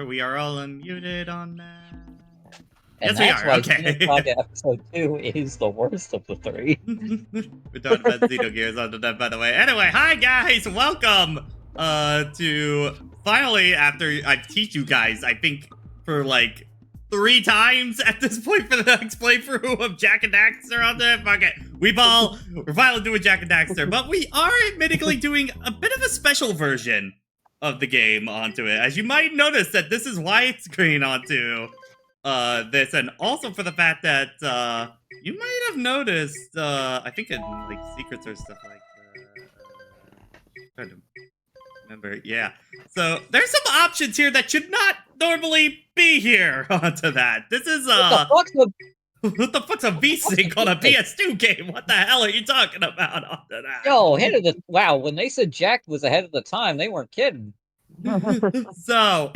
We are all unmuted on that. And Yes, we that's are. why Okay. Xenosaga Episode 2 is the worst of the three. We're talking about Xenogears on the net, by the way. Anyway, hi guys, welcome to finally after I've teach you guys, I think for like 3 times at this point for the next playthrough of Jak and Daxter on the fuck it. We're finally doing Jak and Daxter, but we are admittedly doing a bit of a special version of the game onto it. As you might notice that this is widescreen onto this, and also for the fact that you might have noticed I think in like secrets or stuff like trying to remember, yeah. So there's some options here that should not normally be here onto that. This is what the fuck's a V-Sync on a PS2 game? What the hell are you talking about onto that? Yo, wow, when they said Jak was ahead of the time, they weren't kidding. So,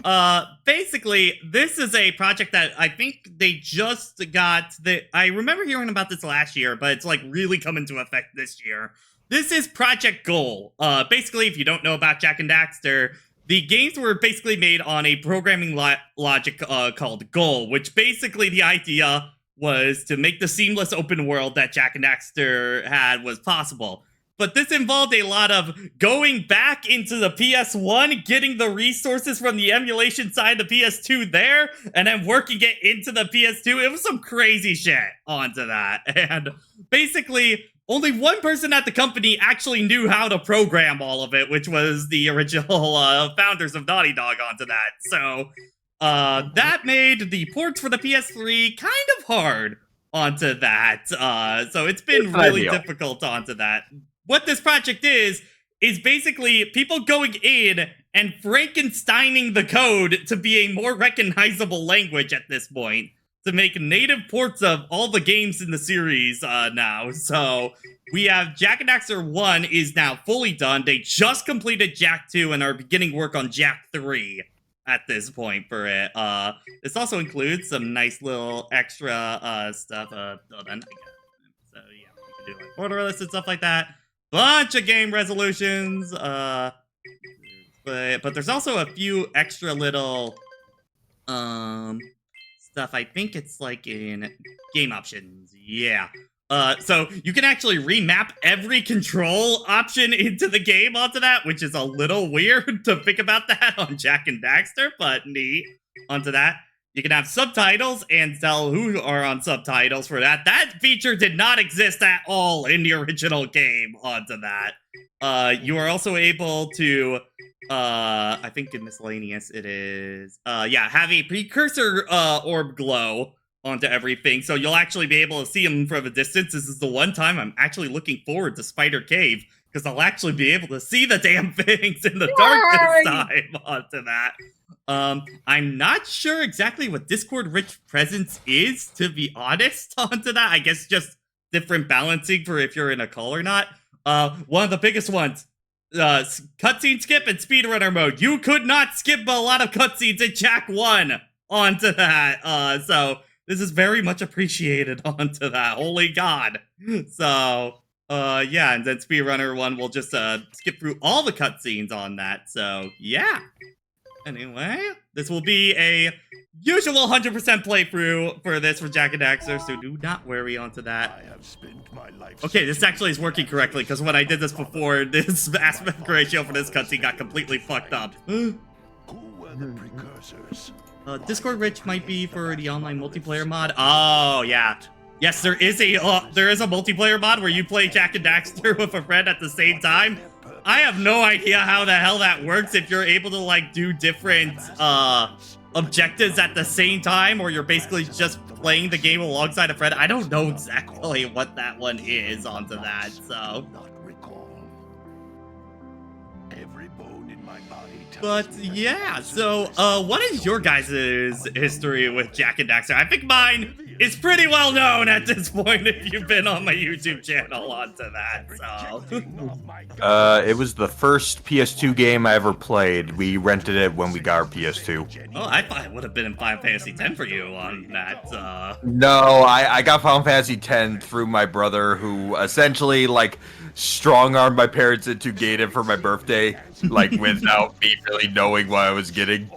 basically, this is a project that I think they just got. I remember hearing about this last year, but it's like really come into effect this year. This is ProjectGOAL. Basically, if you don't know about Jak and Daxter, the games were basically made on a programming logic called Goal, which basically the idea was to make the seamless open world that Jak and Daxter had was possible. But this involved a lot of going back into the PS1, getting the resources from the emulation side of the PS2 there, and then working it into the PS2. It was some crazy shit onto that. And basically, only one person at the company actually knew how to program all of it, which was the original founders of Naughty Dog onto that. So that made the ports for the PS3 kind of hard onto that. So it's been really difficult onto that. What this project is basically people going in and Frankensteining the code to be a more recognizable language at this point, to make native ports of all the games in the series now. So we have Jak and Daxter 1 is now fully done. They just completed Jak 2 and are beginning work on Jak 3 at this point for it. This also includes some nice little extra stuff. So yeah, we can do like order lists and stuff like that. Bunch of game resolutions, but there's also a few extra little stuff. I think it's like in game options. Yeah. So you can actually remap every control option into the game onto that, which is a little weird to think about that on Jak and Daxter, but neat onto that. You can have subtitles and tell who are on subtitles for that. That feature did not exist at all in the original game onto that. You are also able to, I think in miscellaneous it is, yeah, have a precursor orb glow onto everything. So you'll actually be able to see them from a distance. This is the one time I'm actually looking forward to Spider Cave, because I'll actually be able to see the damn things in the dark this time onto that. I'm not sure exactly what Discord Rich Presence is, to be honest, onto that. I guess just different balancing for if you're in a call or not. One of the biggest ones, cutscene skip and speedrunner mode. You could not skip a lot of cutscenes in Jak 1 onto that. So this is very much appreciated onto that. Holy God. So, yeah, and then speedrunner 1 will just skip through all the cutscenes on that. So, yeah. Anyway, this will be a usual 100% playthrough for this for Jak and Daxter, so do not worry onto that. I have spent my life. Okay, this actually is working correctly, because when I did this before, this aspect ratio for this cutscene got completely fucked up. Who were the precursors? Discord Rich might be for the online multiplayer mod. Oh, yeah. Yes, there is a multiplayer mod where you play Jak and Daxter with a friend at the same time. I have no idea how the hell that works, if you're able to like do different objectives at the same time, or you're basically just playing the game alongside a friend. I don't know exactly what that one is onto that, so. But yeah, so what is your guys' history with Jak and Daxter? I think mine is pretty well known at this point if you've been on my YouTube channel onto that, so. It was the first PS2 game I ever played. We rented it when we got our PS2. Oh, I thought it would have been in Final Fantasy X for you on that, No, I got Final Fantasy X through my brother, who essentially, like, strong-armed my parents into getting it for my birthday, like without me really knowing what I was getting.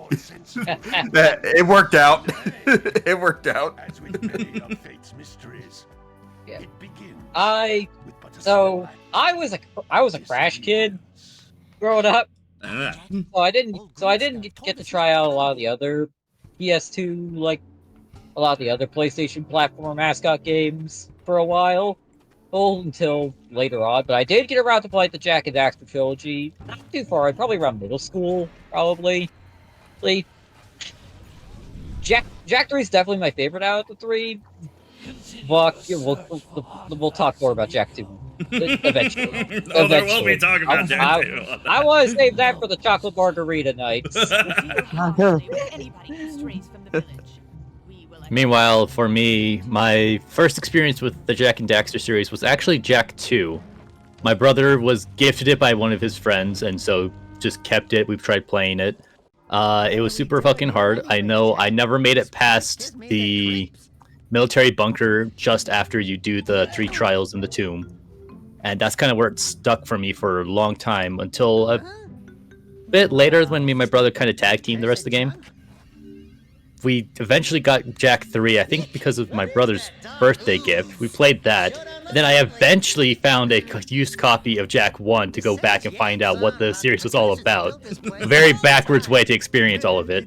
It worked out. It worked out. As with many of fate's mysteries, Yeah. it begins I was a Crash kid growing up, so I didn't get to try out a lot of the other PS2, like a lot of the other PlayStation platform mascot games for a while. Until later on, but I did get around to play the Jak and Daxter trilogy. Not too far, probably around middle school, probably. Jak 3 is definitely my favorite out of the three. But yeah, we'll talk more about Jak 2 eventually. Oh, there will be talking about Jak 2. I want to save that for the chocolate margarita nights. Meanwhile, for me, my first experience with the Jak and Daxter series was actually Jak 2. My brother was gifted it by one of his friends, and so just kept it. We've tried playing it. It was super fucking hard. I know I never made it past the military bunker just after you do the 3 trials in the tomb. And that's kind of where it stuck for me for a long time, until a bit later when me and my brother kind of tag teamed the rest of the game. We eventually got Jak 3, I think because of my brother's birthday gift. We played that. And then I eventually found a used copy of Jak 1 to go back and find out what the series was all about. A very backwards way to experience all of it.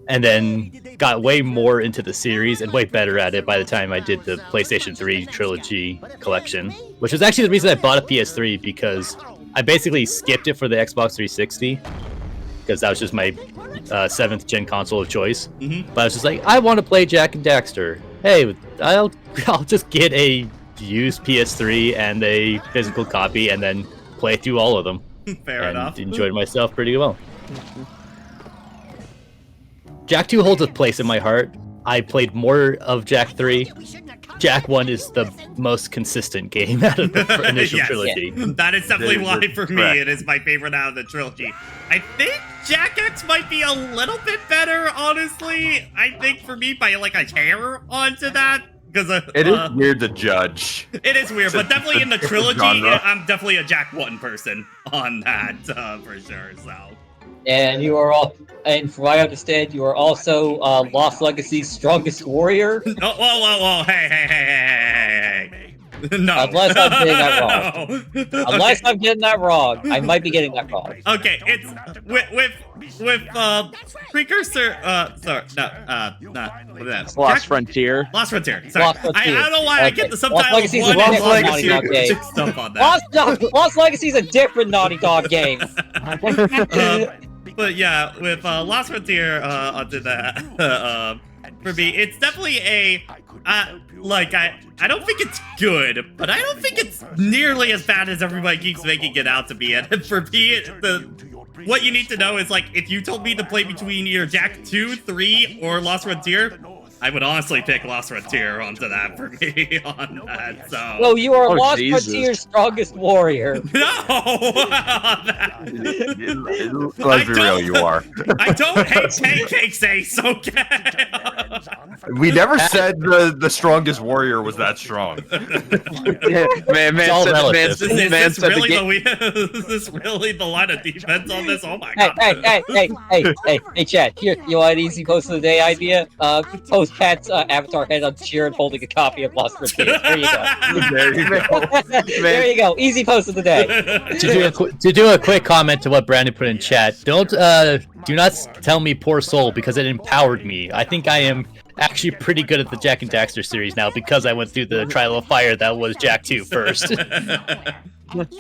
And then got way more into the series and way better at it by the time I did the PlayStation 3 trilogy collection. Which was actually the reason I bought a PS3, because I basically skipped it for the Xbox 360. Because that was just my 7th gen console of choice. But I was just like, I want to play Jak and Daxter. Hey, I'll just get a used PS3 and a physical copy and then play through all of them. Fair enough. Enjoyed myself pretty well. Jak 2 holds a place in my heart. I played more of Jak 3. Jak 1 is the most consistent game out of the initial Yes. trilogy. That is definitely why, for me, correct. it is my favorite out of the trilogy. I think Jak X might be a little bit better, honestly. I think for me, by like a hair onto that. Because It is weird to judge. it is weird, but definitely in the It's a trilogy, genre. I'm definitely a Jak 1 person on that, for sure, so. And you are all, and from what I understand, you are also Lost Legacy's strongest warrior. Oh, whoa, hey. No. Unless I'm getting that wrong. No. Unless I'm getting that wrong, I might be getting that wrong. Okay, it's with Precursor, sorry, what is that? Lost Frontier. Lost Frontier. Sorry. Lost Frontier. I don't know why I Okay. get the Lost subtitles Legacy's one a and different Lost Naughty Dog Legacy game. mixed up on that. Lost Legacy's a different Naughty Dog game. But yeah, with Lost Frontier onto that, for me, it's definitely a I don't think it's good, but I don't think it's nearly as bad as everybody keeps making it out to be. And for me, what you need to know is, like, if you told me to play between either Jak 2, 3, or Lost Frontier, I would honestly pick Lost Frontier onto that for me on that. So Well, you are Oh, Lost Jesus. Frontier's strongest warrior. no. Let's be real, you are. I don't hate pancakes, Ace. Okay. We never said the strongest warrior was that strong. It's all relative. Is man this said really the game. is this really the line of defense on this? Oh my god. Hey, Chad, here, you want an easy post of the day idea? Post Pat's avatar head on cheer and holding a copy of Lost Frontier. There you go. There you go. There you go. Easy post of the day. To do a quick comment to what Brandon put in chat, do not tell me poor soul, because it empowered me. I think I am actually pretty good at the Jak and Daxter series now, because I went through the trial of fire that was Jak 2 first.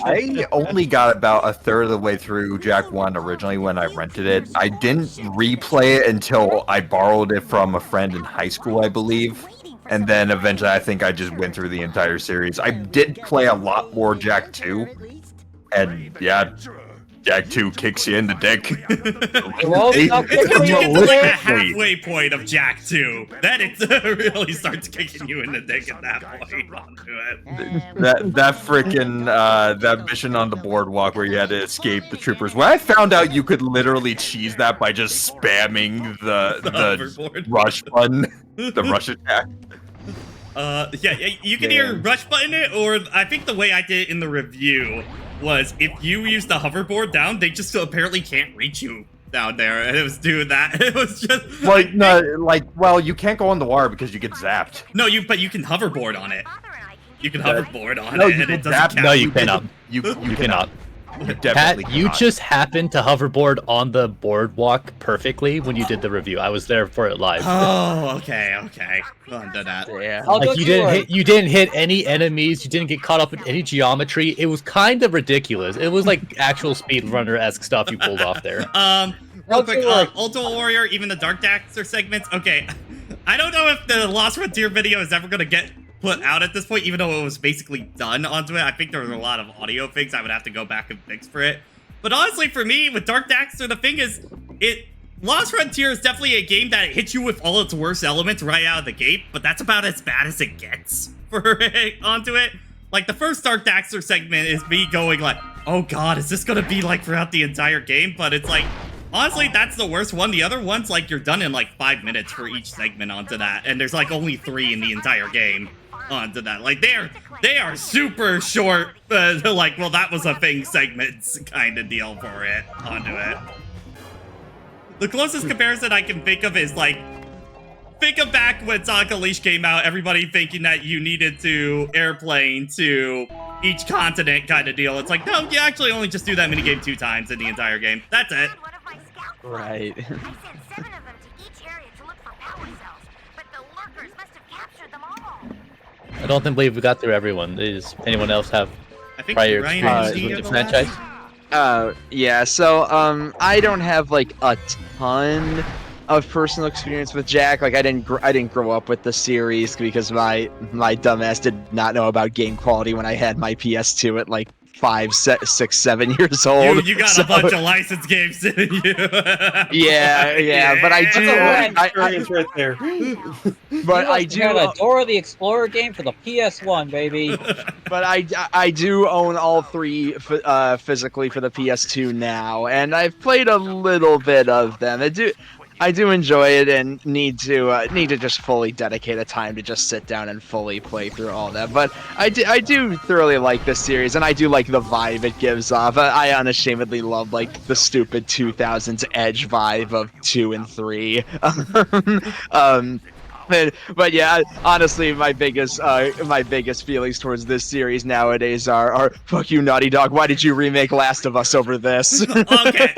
I only got about a third of the way through Jak 1 originally when I rented it. I didn't replay it until I borrowed it from a friend in high school, I believe. And then eventually I think I just went through the entire series. I did play a lot more Jak 2. And yeah, Jak 2 kicks you in the dick. Well, They- now, It's when you get to like the Literally. halfway point of Jak 2, then it really starts kicking you in the dick at that point onto it. that freaking that mission on the boardwalk where you had to escape the troopers. When I found out you could literally cheese that by just spamming the Hoverboard. rush button, the rush attack. Yeah, you can either rush button it, or I think the way I did it in the review was if you use the hoverboard down, they just apparently can't reach you down there, and it was doing that. It was just Like, no, like, well, you can't go on the water because you get zapped. no, but you can hoverboard on it. You can hoverboard on No, it, you and it can doesn't zap- count. No, you cannot. You cannot. You definitely Pat, you cannot. just happened to hoverboard on the boardwalk perfectly when you did the review. I was there for it live. Oh, okay. Well, I did that. Yeah. I'll Like go you didn't hit any enemies. You didn't get caught up in any geometry. It was kind of ridiculous. It was like actual speedrunner-esque stuff you pulled off there. Real quick, Ultimate Warrior, even the Dark Daxter segments. Okay, I don't know if the Lost Frontier video is ever gonna get put out at this point, even though it was basically done onto it. I think there were a lot of audio things I would have to go back and fix for it. But honestly, for me, with Dark Daxter, the thing is, Lost Frontier is definitely a game that hits you with all its worst elements right out of the gate, but that's about as bad as it gets for it onto it. Like, the first Dark Daxter segment is me going like, oh god, is this gonna be like throughout the entire game? But it's like, honestly, that's the worst one. The other one's like, you're done in like 5 minutes for each segment onto that, and there's like only 3 in the entire game onto that. Like, they are super short, like, well, that was a thing segments kind of deal for it onto it. The closest comparison I can think of is like, think of back when Sonic Unleashed came out, everybody thinking that you needed to airplane to each continent kind of deal. It's like, no, you actually only just do that minigame 2 times in the entire game. That's it. Right. They sent 7 of them to each area to look for power cells, but the lurkers must have captured them all. I don't believe we got through everyone. Does anyone else have I think prior Ryan experience and Steve with the are last. franchise? Yeah, so I don't have like a ton of personal experience with Jak. Like I didn't grow up with the series because my dumbass did not know about game quality when I had my PS2 at like 5, 6, 7 years old. You got a bunch of licensed games, didn't you? Yeah, but I do. Experience right there. But I do. Got a Dora the Explorer game for the PS1, baby. But I do own all 3 physically for the PS2 now, and I've played a little bit of them. I do enjoy it and need to just fully dedicate a time to just sit down and fully play through all that. But I do thoroughly like this series, and I do like the vibe it gives off. I unashamedly love like the stupid 2000s edge vibe of 2 and 3. But yeah, honestly, my biggest feelings towards this series nowadays are fuck you, Naughty Dog. Why did you remake Last of Us over this? Okay,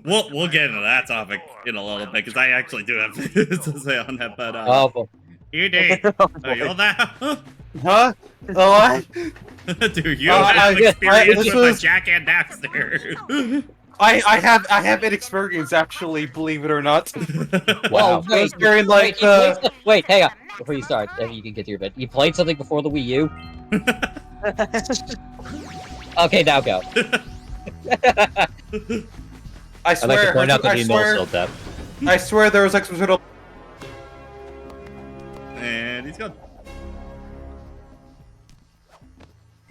we'll get into that topic in a little bit because I actually do have to say on that. But you did. Are you all that? Huh? Oh, what? Dude, you have experience this with was- a Jak and Daxter. I have inexperience, actually, believe it or not. Wow. Oh, wait, was very like wait, hang on. Before you start, you can get to your bed. You played something before the Wii U? Okay, now go. I I'd like to swear, point out that I he swear, knows that. I swear there was like some sort of. And he's gone.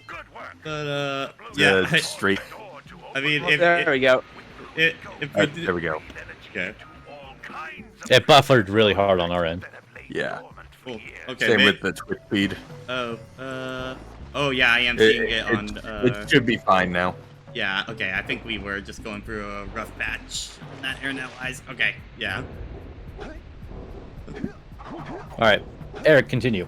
Good work. But Yeah, yeah, straight. I mean, There we go. if There we go. Okay. It buffered really hard on our end. Yeah. Cool. Okay. Same with the Twitch feed. Oh yeah, I am seeing it on. It should be fine now. Yeah. Okay. I think we were just going through a rough patch. Not internet wise. Okay. Yeah. All right, Eric, continue.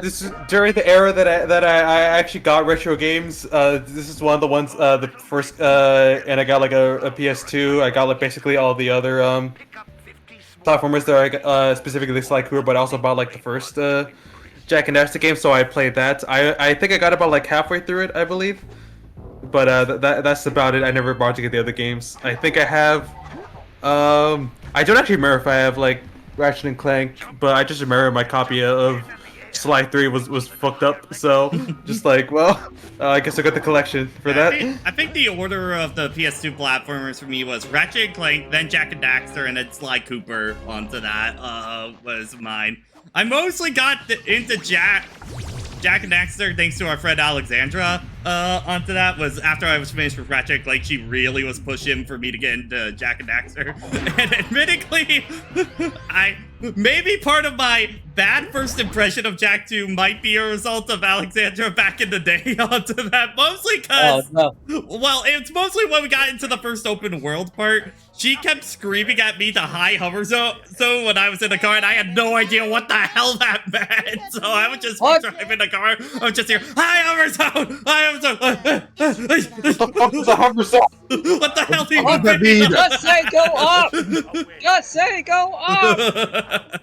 This is during the era that I actually got retro games. This is one of the ones, the first, and I got like a PS2. I got like basically all the other platformers that I got, specifically Sly Cooper, but I also bought like the first Jak and Daxter game, so I played that. I think I got about like halfway through it, I believe. But that's about it. I never bothered to get the other games. I think I have. I don't actually remember if I have like Ratchet and Clank, but I just remember my copy of Sly 3 was fucked up, so just like, well, I guess I got the collection for that. I think the order of the PS2 platformers for me was Ratchet and Clank, then Jak and Daxter, and then Sly Cooper onto that was mine. I mostly got into Jak and Daxter thanks to our friend Alexandra onto that. Was after I was finished with Ratchet and Clank, she really was pushing for me to get into Jak and Daxter. And admittedly, maybe part of my bad first impression of Jak 2 might be a result of Alexandra back in the day onto that. Mostly because, well, it's mostly when we got into the first open world part. She kept screaming at me to high hover zone when I was in the car, and I had no idea what the hell that meant. So I would just be driving the car. I would just hear, high hover zone! High hover zone! What the fuck is a hover zone? What the hell do you mean? Just say go up! Just say go up!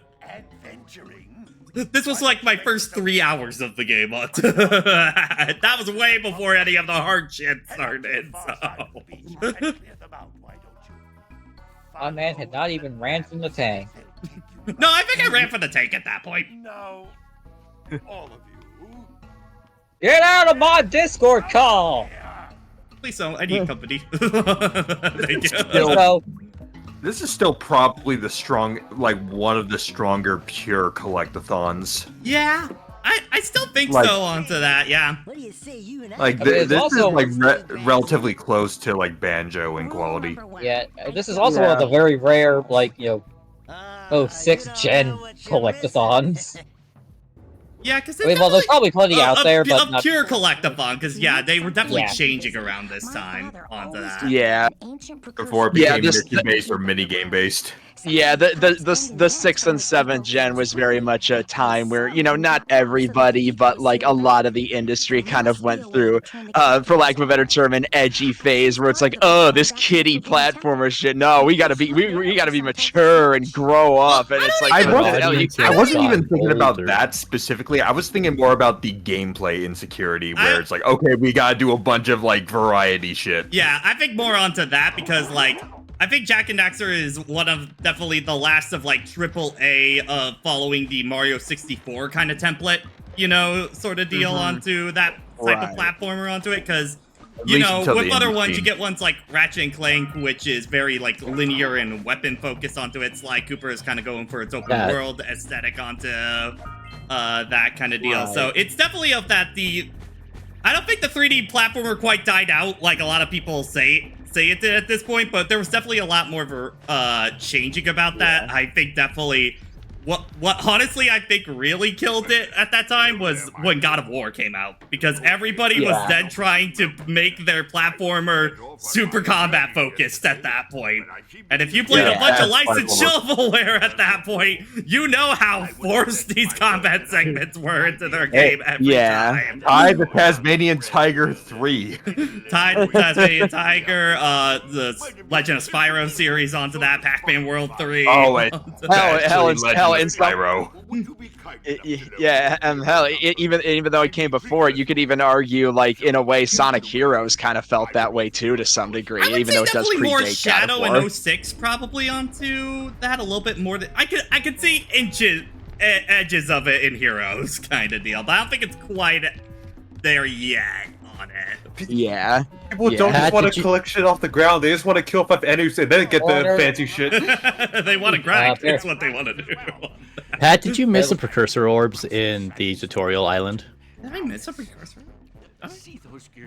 This was like my first 3 hours of the game. That was way before any of the hard shit started. So. My man had not even ran from the tank. No, I think I ran from the tank at that point. Now, all of you. Get out of my Discord call! Please don't. I need company. Thank you. So, This is still probably one of the stronger pure collectathons. Yeah, I still think so onto that, yeah. What do you say, you and I? Like, this is like relatively close to like Banjo in quality. yeah, this is also one of the very rare, like, you know, 6th gen collectathons. Yeah, because Well, there's probably plenty out there, but a pure collectathon, because yeah, they were definitely changing around this time onto that. Yeah. Before it became mission-based or minigame based. Yeah, the 6th and 7th gen was very much a time where, you know, not everybody, but like a lot of the industry kind of went through, for lack of a better term, an edgy phase where it's like, oh, this kiddie platformer shit. No, we gotta be mature and grow up. And it's like, I wasn't even thinking about that specifically. I was thinking more about the gameplay insecurity, where it's like, okay, we gotta do a bunch of like variety shit. Yeah, I think more onto that because like. I think Jak and Daxter is one of definitely the last of like AAA of following the Mario 64 kind of template, you know, sort of deal onto that type of platformer onto it. Because, you know, with other ones, you get ones like Ratchet and Clank, which is very like linear and weapon focused onto it. Sly Cooper is kind of going for its open world aesthetic onto that kind of deal. So it's definitely of that I don't think the 3D platformer quite died out like a lot of people say it did at this point, but there was definitely a lot more changing about that. I think definitely what honestly I think really killed it at that time was when God of War came out, because everybody was then trying to make their platformer super combat focused at that point. And if you played a bunch of licensed shovelware at that point, you know how forced these combat segments were into their game every time. Ty the Tasmanian Tiger 3. Ty the Tasmanian Tiger, the Legend of Spyro series onto that, Pac-Man World 3. Oh, hell, in Spyro. Even though it came before, you could even argue, like, in a way, Sonic Heroes kind of felt that way too, to some degree, even though it does predate more Shadow God of War. and 06 probably onto that a little bit more than I could see edges of it in Heroes kind of deal, but I don't think it's quite there yet on it. Yeah. People don't just want to collect shit off the ground. They just want to kill 5 enemies and then get the fancy shit. They want to grind. That's what they want to do. Pat, did you miss the precursor orbs in the tutorial island? Did I miss a precursor?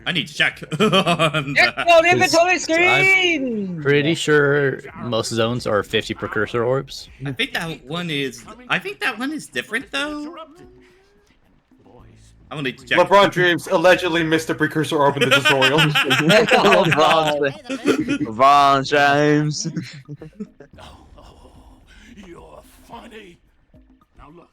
I need to check. On inventory screen! I'm pretty sure most zones are 50 precursor orbs. I think that one is different though. I will need to check. LeBron James allegedly missed a precursor orb in the tutorial. LeBron James. You're funny. Now look,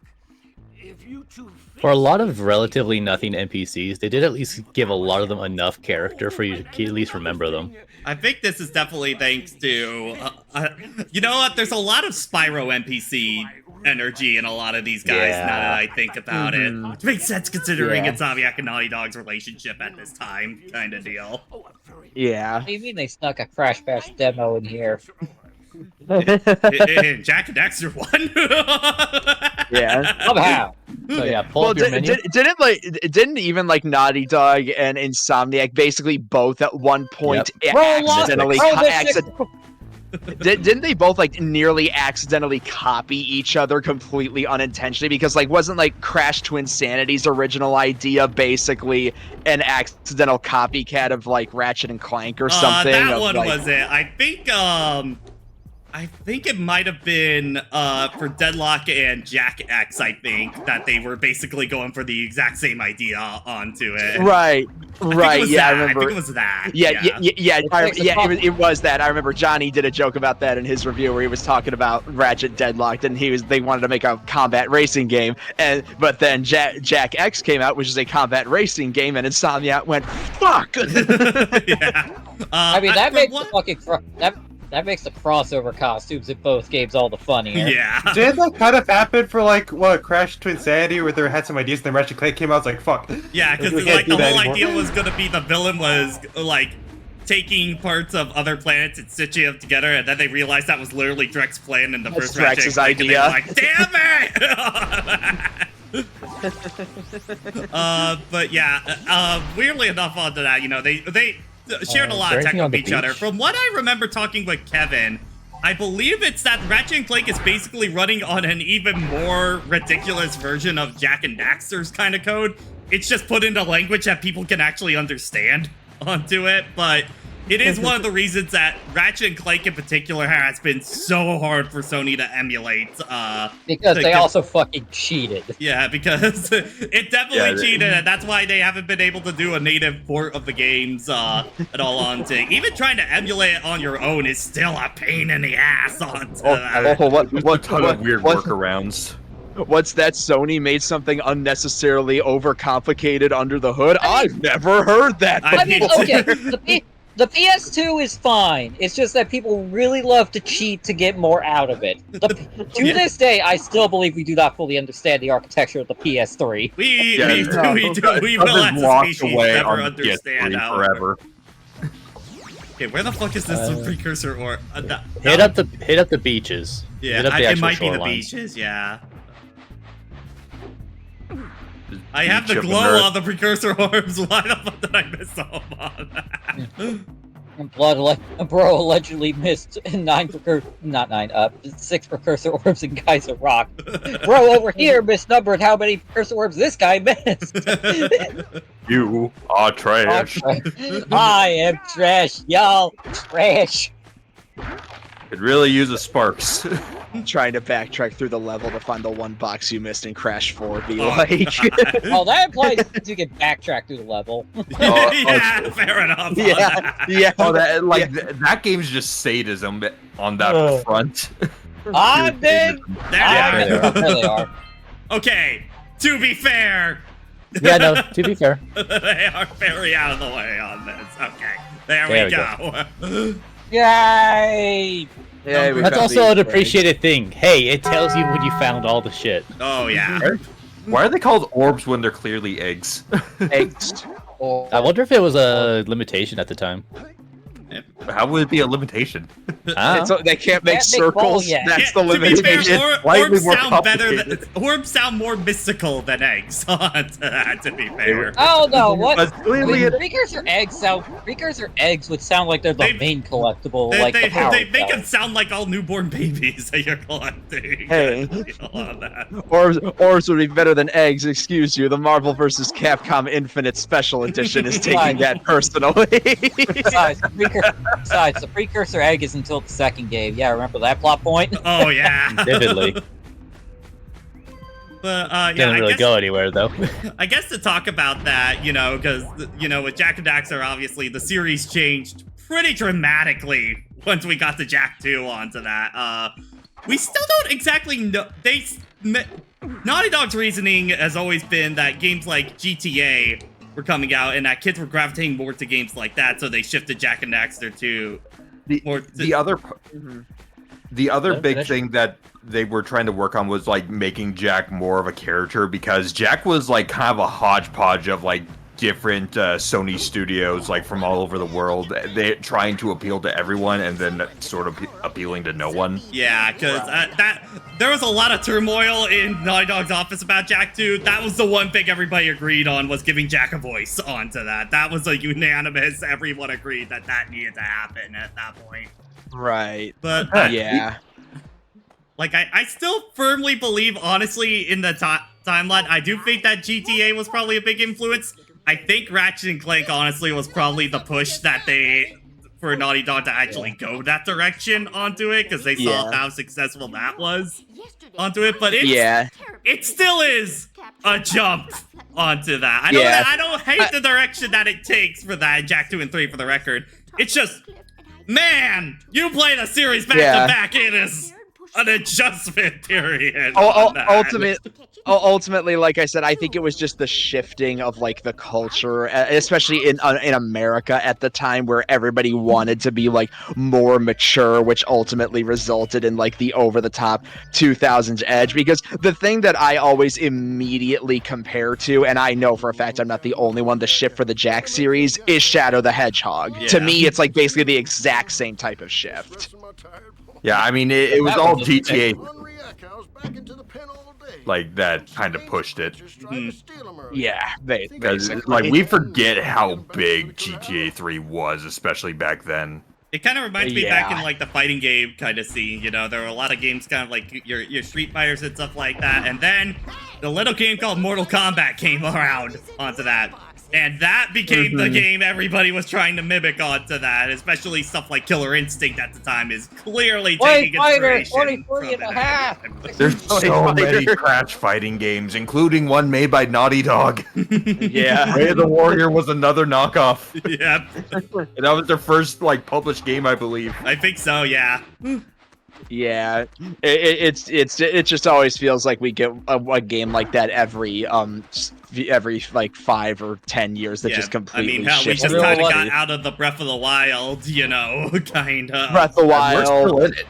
if you two For a lot of relatively nothing NPCs, they did at least give a lot of them enough character for you to at least remember them. I think this is definitely thanks to, you know what, there's a lot of Spyro NPC energy in a lot of these guys now that I think about it. Which makes sense considering Insomniac and Naughty Dog's relationship at this time, kind of deal. Yeah. What do you mean they stuck a Crash Bash demo in here? Jak and Daxter 1? Yeah. Somehow. So yeah, pull up your menu. Didn't even like Naughty Dog and Insomniac basically both at one point accidentally didn't they both like nearly accidentally copy each other completely unintentionally? Because like wasn't like Crash to Insanity's original idea basically an accidental copycat of like Ratchet and Clank or something? That one was it. I I think it might have been for Deadlock and Jak X, I think, that they were basically going for the exact same idea onto it. Right. Right. I I remember. think it was that. Yeah. It was that. I remember Johnny did a joke about that in his review where he was talking about Ratchet Deadlocked, and they wanted to make a combat racing game, but then Jak X came out, which is a combat racing game, and Insomniac went, "Fuck." Yeah. I mean, that makes the fucking that makes the crossover costumes in both games all the funnier. Yeah. Did that kind of happen for like what Crash to Insanity, where they had some ideas, and then Ratchet Clank came out? It's like fuck. Yeah, because We like can't do the that whole anymore. idea was gonna be the villain was like taking parts of other planets and stitching them together, and then they realized that was literally Drex's plan in the That's first Ratchet Drex's Clank, and they were idea. like, damn it! But yeah, weirdly enough, onto that, you know, they shared a lot of tech with each other. From what I remember talking with Kevin, I believe it's that Ratchet and Clank is basically running on an even more ridiculous version of Jak and Daxter's kind of code. It's just put into language that people can actually understand onto it, but it is one of the reasons that Ratchet and Clank in particular has been so hard for Sony to emulate. Because they also fucking cheated. Yeah, because it definitely cheated, and that's why they haven't been able to do a native port of the games at all onto. Even trying to emulate it on your own is still a pain in the ass onto that. What ton of weird workarounds. What's that? Sony made something unnecessarily overcomplicated under the hood? I've never heard that. I mean, okay, the PS2 is fine. It's just that people really love to cheat to get more out of it. To this day, I still believe we do not fully understand the architecture of the PS3. We will as a species never understand how forever. Okay, where the fuck is this precursor or hit up the beaches. Yeah, hit up the it actual might be the shorelines. beaches. Yeah. I have the glow on the precursor orbs. Why the fuck did I miss all on that? Bro allegedly missed 6 precursor orbs in Geyser Rock. Bro over here misnumbered how many precursor orbs this guy missed. You are trash. I am trash, y'all. Trash. Could really use a Sparks. Trying to backtrack through the level to find the one box you missed in Crash 4 be Oh, like. Oh, that implies you can backtrack through the level. Yeah, fair enough. Yeah. Oh, that game's just sadism on that front. I'm dead. There they are. Okay, to be fair. Yeah, no, to be fair. They are very out of the way on this. Okay, there we go. Yay! Yeah, That's also an appreciated thing. Hey, it tells you when you found all the shit. Oh, yeah. Why are they called orbs when they're clearly eggs? Eggs. I wonder if it was a limitation at the time. How would it be a limitation? They can't make Can't make circles. balls yet. That's the To be limitation. fair, Slightly orbs more sound better. complicated. Orbs sound more mystical than eggs. To be fair. Oh no! What? But clearly Precursor eggs would sound like they're the main collectible, They, like they, the power they make cell. them sound like all newborn babies that you're collecting. Hey. On that. Orbs would be better than eggs. Excuse you. The Marvel vs. Capcom Infinite Special Edition is taking that personally. Besides, the precursor egg is until the second game. Yeah, remember that plot point? Oh yeah. Vividly. But yeah, Didn't really go anywhere though. I guess to talk about that, because with Jak and Daxter, obviously the series changed pretty dramatically once we got the Jak 2 onto that. We still don't exactly know. Naughty Dog's reasoning has always been that games like GTA were coming out and that kids were gravitating more to games like that, so they shifted Jak and Daxter to the other big thing that they were trying to work on was like making Jak more of a character, because Jak was like kind of a hodgepodge of like different Sony studios like from all over the world. They trying to appeal to everyone and then sort of appealing to no one. Yeah, because there was a lot of turmoil in Naughty Dog's office about Jak 2. That was the one thing everybody agreed on, was giving Jak a voice onto that. That was a unanimous, everyone agreed that needed to happen at that point. Right. But yeah. Like, I still firmly believe, honestly, in the timeline, I do think that GTA was probably a big influence. I think Ratchet and Clank, honestly, was probably the push that for Naughty Dog to actually go that direction onto it, because they saw how successful that was onto it. But it still is a jump onto that. I don't hate the direction that it takes for that Jak 2 and 3 for the record. It's just, man, you play the series back to back, it is an adjustment period. Ultimately, like I said, I think it was just the shifting of like the culture, especially in America at the time, where everybody wanted to be like more mature, which ultimately resulted in like the over-the-top 2000s edge. Because the thing that I always immediately compare to, and I know for a fact I'm not the only one, the shift for the Jak series is Shadow the Hedgehog. To me, it's like basically the exact same type of shift. Yeah, I mean, it was all GTA. Like, that kind of pushed it. Yeah, because like we forget how big GTA 3 was, especially back then. It kind of reminds me back in like the fighting game kind of scene. You know, there were a lot of games kind of like your Street Fighters and stuff like that, and then the little game called Mortal Kombat came around onto that. And that became the game everybody was trying to mimic onto that, especially stuff like Killer Instinct at the time is clearly taking inspiration from it. There's so many Crash fighting games, including one made by Naughty Dog. Way of the Warrior was another knockoff. Yep. And that was their first like published game, I believe. I think so, yeah. Yeah, it just always feels like we get a game like that every like 5 or 10 years that just completely. I mean, hell, we just kind of got out of the Breath of the Wild, you know, kind of. Breath of the Wild. We're still in it.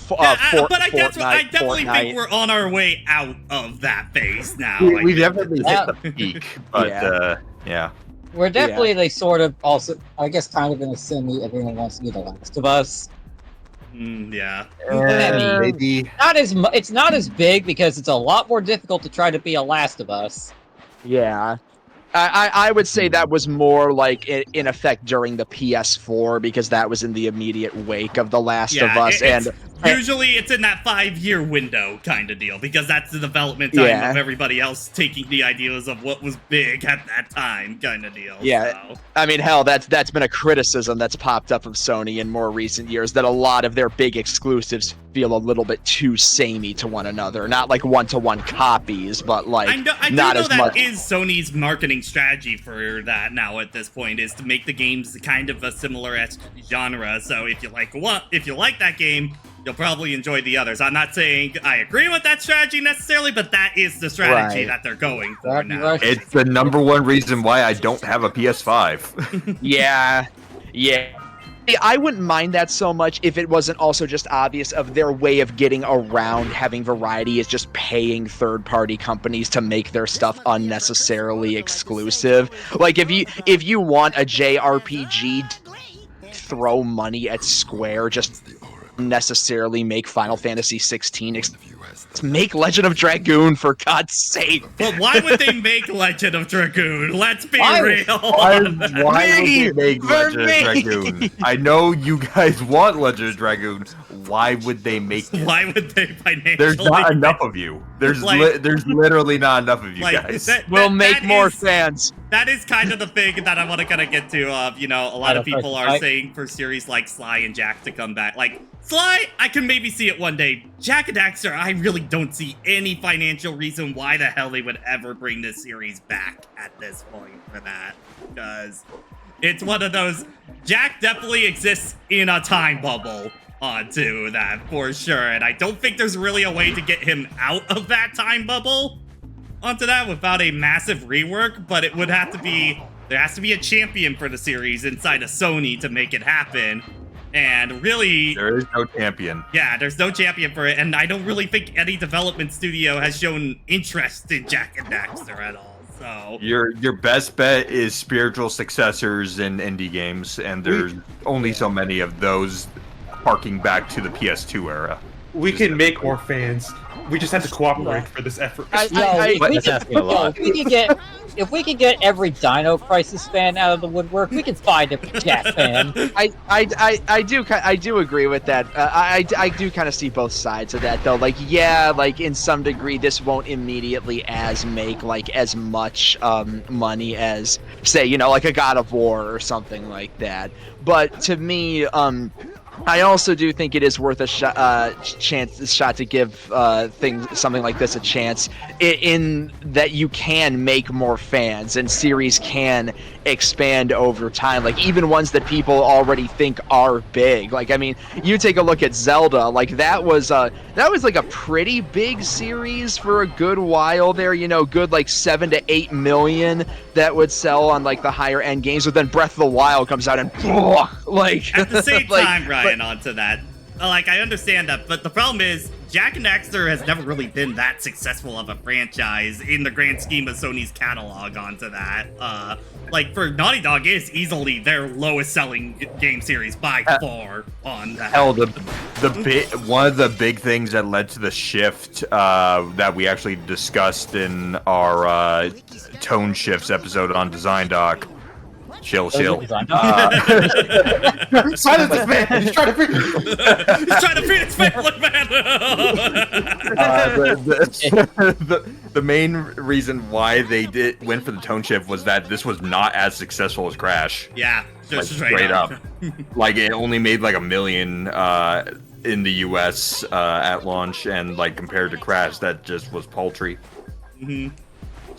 But I definitely think we're on our way out of that phase now. We definitely hit the peak, but yeah. We're definitely they sort of also, I guess, kind of in a semi everyone wants to be the Last of Us. Yeah. Maybe. It's not as big because it's a lot more difficult to try to be a Last of Us. Yeah. I would say that was more like in effect during the PS4 because that was in the immediate wake of The Last of Us. Usually it's in that 5-year window kind of deal because that's the development time of everybody else taking the ideas of what was big at that time kind of deal. Yeah, so. I mean, hell, that's been a criticism that's popped up of Sony in more recent years, that a lot of their big exclusives feel a little bit too samey to one another. Not like one-to-one copies, but like I not know as that much. is Sony's marketing strategy for that now at this point, is to make the games kind of a similar genre. So if you like that game, you'll probably enjoy the others. I'm not saying I agree with that strategy necessarily, but that is the strategy that they're going for now. It's the #1 reason why I don't have a PS5. Yeah. I wouldn't mind that so much if it wasn't also just obvious of their way of getting around having variety is just paying third-party companies to make their stuff unnecessarily exclusive. Like if you want a JRPG, throw money at Square, just necessarily make Final Fantasy 16 make Legend of Dragoon, for God's sake. But why would they make Legend of Dragoon? Let's be real. Why would they make Legend of Dragoon? I know you guys want Legend of Dragoon. Why would they make it? Why would they financially? There's not enough of you. There's literally not enough of you guys. We'll make more fans. That is kind of the thing that I want to kind of get to. You know, a lot of people are saying for series like Sly and Jak to come back. Like, Sly, I can maybe see it one day. Jak and Daxter, I really don't see any financial reason why the hell they would ever bring this series back at this point for that. Because it's one of those, Jak definitely exists in a time bubble onto that for sure. And I don't think there's really a way to get him out of that time bubble onto that without a massive rework, but it would have to be, there has to be a champion for the series inside of Sony to make it happen. And really, there is no champion. Yeah, there's no champion for it, and I don't really think any development studio has shown interest in Jak and Daxter at all. So your best bet is spiritual successors in indie games, and there's only so many of those harking back to the PS2 era. We can make more fans. We just have to cooperate for this effort. That's asking a lot. If we could get every Dino Crisis fan out of the woodwork, we could find a Jack fan. I do agree with that. I do kind of see both sides of that though. Like, yeah, like in some degree, this won't immediately make like as much money as, say, you know, like a God of War or something like that. But to me, I also do think it is worth a shot to give something like this a chance, in that you can make more fans and series can expand over time, like even ones that people already think are big. Like, I mean, you take a look at Zelda, like that was like a pretty big series for a good while there, you know, good like 7 to 8 million that would sell on like the higher end games, but then Breath of the Wild comes out and like at the same like, time, Ryan, onto that, like, I understand that, but the problem is Jak and Daxter has never really been that successful of a franchise in the grand scheme of Sony's catalog onto that. Like, for Naughty Dog, it is easily their lowest selling game series by far on that. Hell, one of the big things that led to the shift that we actually discussed in our Tone Shifts episode on Design Doc. Chill. Silence this man! He's trying to feed his family, man! The main reason why they went for the tone shift was that this was not as successful as Crash. Yeah, just like, straight up. Like, it only made like $1 million in the US at launch, and like compared to Crash, that just was paltry. Mm-hmm.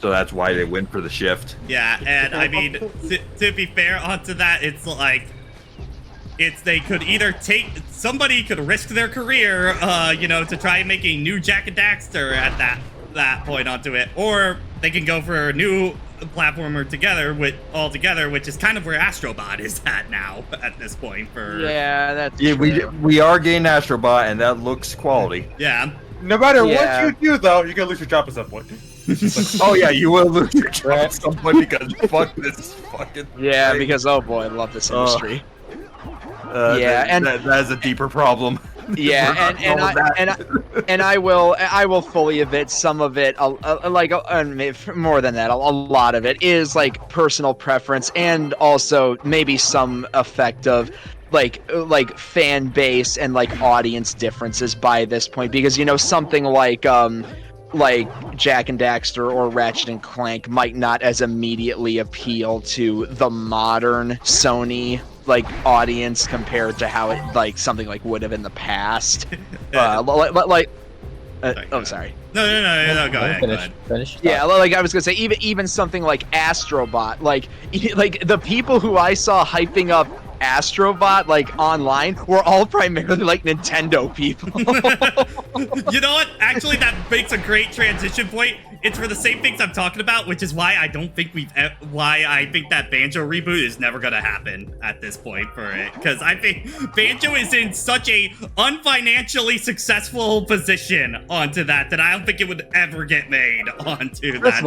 So that's why they went for the shift. Yeah, and I mean, to be fair onto that, it's like, they could either somebody could risk their career, you know, to try and make a new Jak and Daxter at that point onto it, or they can go for a new platformer altogether, which is kind of where Astrobot is at now at this point. We are getting Astrobot, and that looks quality. Yeah. No matter what you do, though, you're gonna lose your job at some point. Oh yeah, you will lose your job at some point because fuck this fucking thing. Because oh boy, I love this industry. That is a deeper problem. Yeah, and I will fully admit some of it, like more than that, a lot of it is like personal preference, and also maybe some effect of like fan base and like audience differences by this point, because, you know, something like Jak and Daxter or Ratchet and Clank might not as immediately appeal to the modern Sony like audience compared to how it like something like would have in the past. Sorry. No, go ahead. Finish. Yeah, like I was gonna say, even something like Astrobot, like the people who I saw hyping up Astrobot like online were all primarily like Nintendo people. You know what? Actually, that makes a great transition point. It's for the same things I'm talking about, which is why I don't think why I think that Banjo reboot is never gonna happen at this point for it, because I think Banjo is in such a unfinancially successful position onto that I don't think it would ever get made onto that.